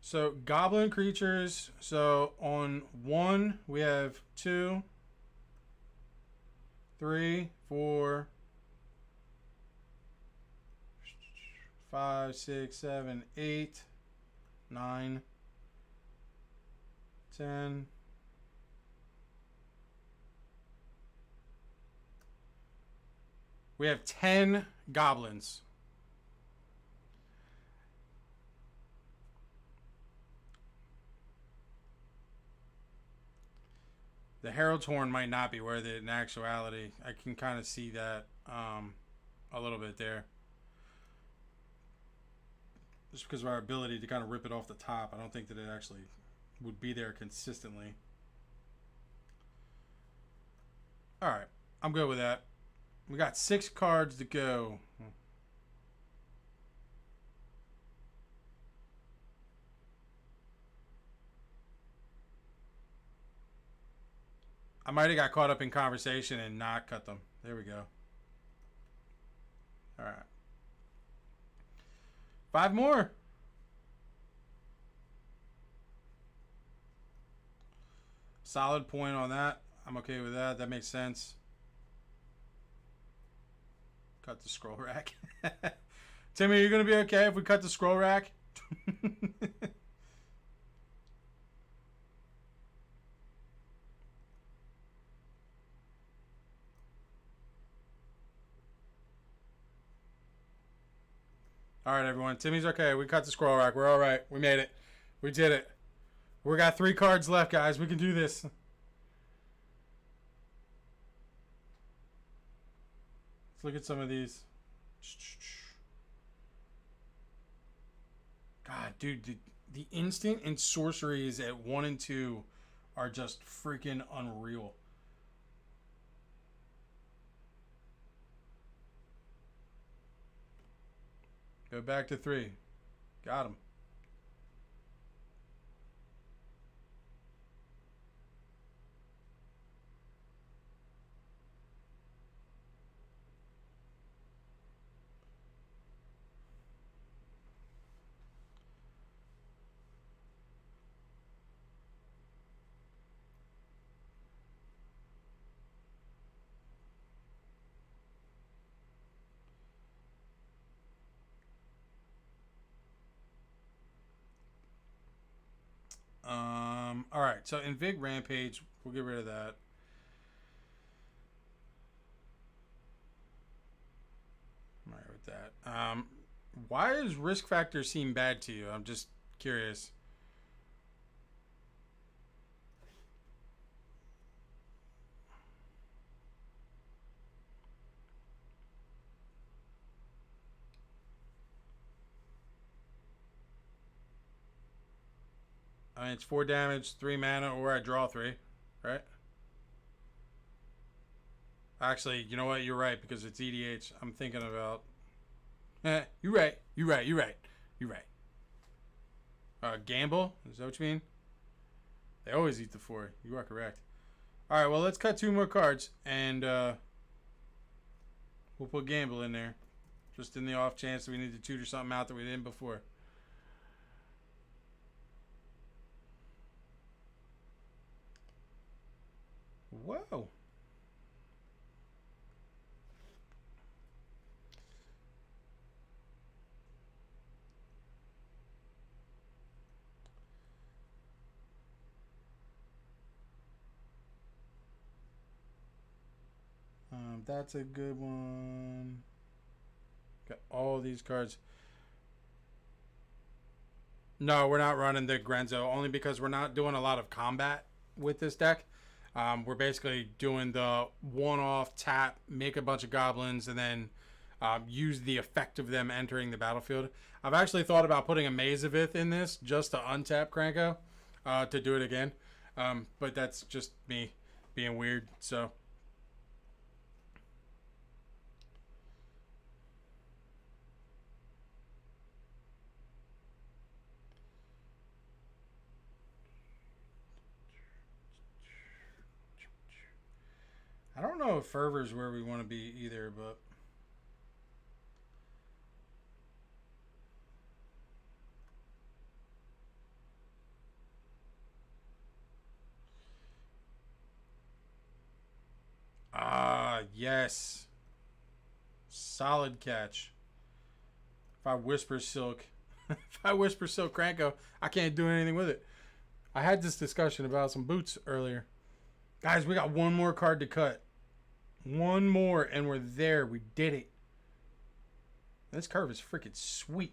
so goblin creatures. So on 1 we have 2, 3, 4, 5, 6, 7, 8, 9, 10. We have 10 goblins. The Herald's Horn might not be worth it in actuality. I can kind of see that a little bit there. Just because of our ability to kind of rip it off the top, I don't think that it actually would be there consistently. Alright, I'm good with that. We got 6 cards to go. I might have got caught up in conversation and not cut them. There we go. All right. 5 more. Solid point on that. I'm okay with that. That makes sense. Cut the scroll rack. Timmy, are you going to be okay if we cut the scroll rack? All right, everyone. Timmy's okay. We cut the scroll rack. We're all right. We made it. We did it. We got 3 cards left, guys. We can do this. Let's look at some of these. God, dude, the instant and sorceries at 1 and 2 are just freaking unreal. Go back to 3. Got him. All right. So Invig Rampage, we'll get rid of that. I'm all right with that. Why does risk factor seem bad to you? I'm just curious. I mean, it's 4 damage, 3 mana, or I draw 3, right? Actually, you know what? You're right, because it's EDH. I'm thinking about You're right. You're right. You're right. You're right. Gamble? Is that what you mean? They always eat the 4. You are correct. All right, well, let's cut 2 more cards, and we'll put Gamble in there, just in the off chance that we need to tutor something out that we didn't before. Whoa. That's a good one. Got all these cards. No, we're not running the Grenzo, only because we're not doing a lot of combat with this deck. We're basically doing the one-off tap, make a bunch of goblins, and then use the effect of them entering the battlefield. I've actually thought about putting a Maze of Ith in this just to untap Krenko to do it again. But that's just me being weird, so... I don't know if Fervor's where we want to be either, but... yes. Solid catch. If I Whisper Silk... if I Whisper Silk Krenko, I can't do anything with it. I had this discussion about some boots earlier. Guys, we got one more card to cut. One more, and we're there. We did it. This curve is freaking sweet.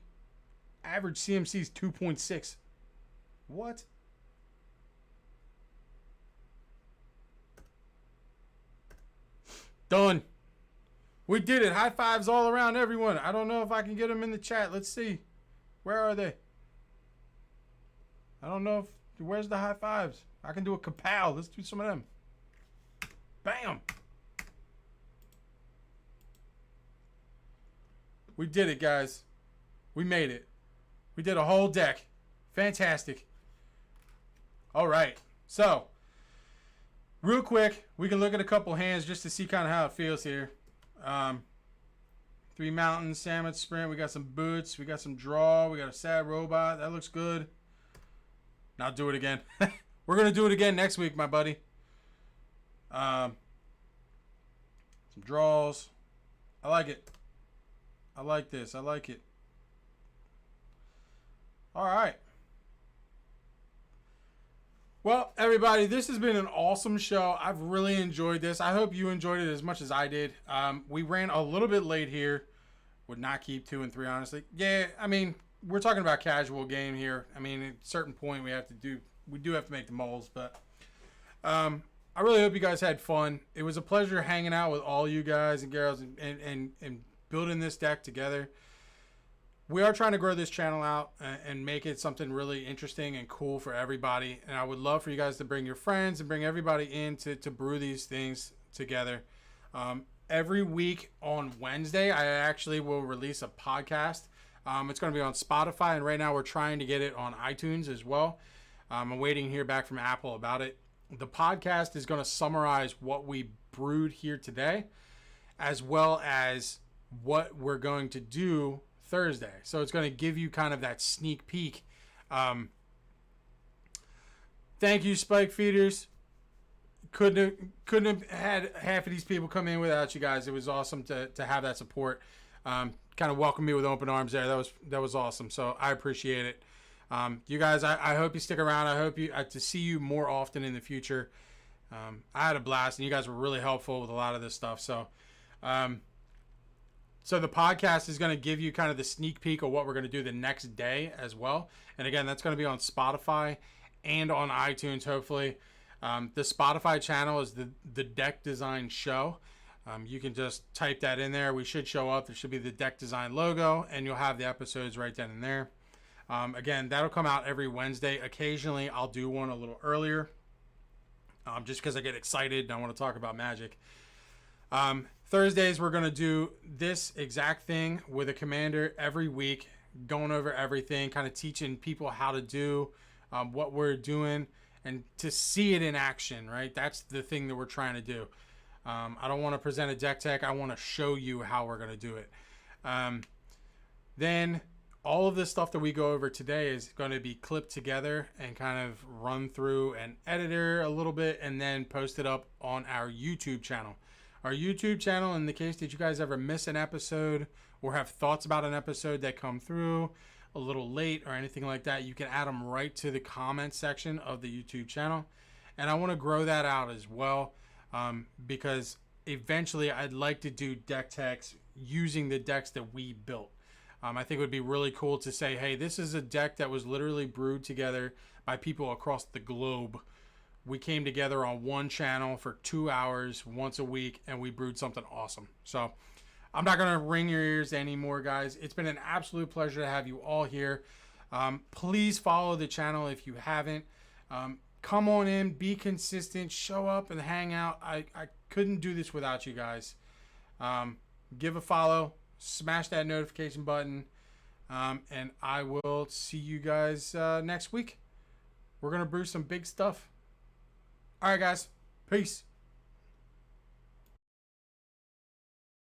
Average CMC is 2.6. What? Done. We did it. High fives all around everyone. I don't know if I can get them in the chat. Let's see. Where are they? I don't know if... Where's the high fives? I can do a kapow. Let's do some of them. Bam. We did it, guys. We made it. We did a whole deck. Fantastic. All right. So, real quick, we can look at a couple hands just to see kind of how it feels here. 3 mountains, Salmon Sprint. We got some boots. We got some draw. We got a sad robot. That looks good. Now do it again. We're going to do it again next week, my buddy. Some draws. I like it. I like this. I like it. All right. Well, everybody, this has been an awesome show. I've really enjoyed this. I hope you enjoyed it as much as I did. We ran a little bit late here. Would not keep 2 and 3, honestly. Yeah, I mean, we're talking about casual game here. I mean, at a certain point, we do have to make the molds, but I really hope you guys had fun. It was a pleasure hanging out with all you guys and girls and building this deck together. We are trying to grow this channel out and make it something really interesting and cool for everybody. And I would love for you guys to bring your friends and bring everybody in to brew these things together. Every week on Wednesday, I actually will release a podcast. It's going to be on Spotify, and right now we're trying to get it on iTunes as well. I'm waiting to hear back from Apple about it. The podcast is going to summarize what we brewed here today, as well as what we're going to do Thursday. So it's going to give you kind of that sneak peek. Thank you, Spike Feeders. Couldn't have had half of these people come in without you guys. It was awesome to have that support. Kind of welcomed me with open arms there. That was awesome. So I appreciate it. You guys, I hope you stick around. I hope to see you more often in the future. I had a blast, and you guys were really helpful with a lot of this stuff. So, so the podcast is going to give you kind of the sneak peek of what we're going to do the next day as well. And again, that's going to be on Spotify and on iTunes, hopefully. The Spotify channel is the DeckDesign show. You can just type that in there. We should show up. There should be the DeckDesign logo, and you'll have the episodes right then and there. Again, that'll come out every Wednesday. Occasionally, I'll do one a little earlier, just because I get excited and I want to talk about Magic. Thursdays, we're going to do this exact thing with a commander every week, going over everything, kind of teaching people how to do what we're doing and to see it in action, right? That's the thing that we're trying to do. I don't want to present a deck tech. I want to show you how we're going to do it. Then all of this stuff that we go over today is going to be clipped together and kind of run through an editor a little bit and then posted up on our YouTube channel. Our YouTube channel, in the case that you guys ever miss an episode or have thoughts about an episode that come through a little late or anything like that, you can add them right to the comment section of the YouTube channel. And I want to grow that out as well, because eventually I'd like to do deck techs using the decks that we built. I think it would be really cool to say, hey, this is a deck that was literally brewed together by people across the globe. We came together on one channel for 2 hours once a week, and we brewed something awesome. So I'm not going to ring your ears anymore, guys. It's been an absolute pleasure to have you all here. Please follow the channel if you haven't. Come on in, be consistent, show up and hang out. I couldn't do this without you guys. Give a follow, smash that notification button, and I will see you guys next week. We're going to brew some big stuff. All right, guys. Peace.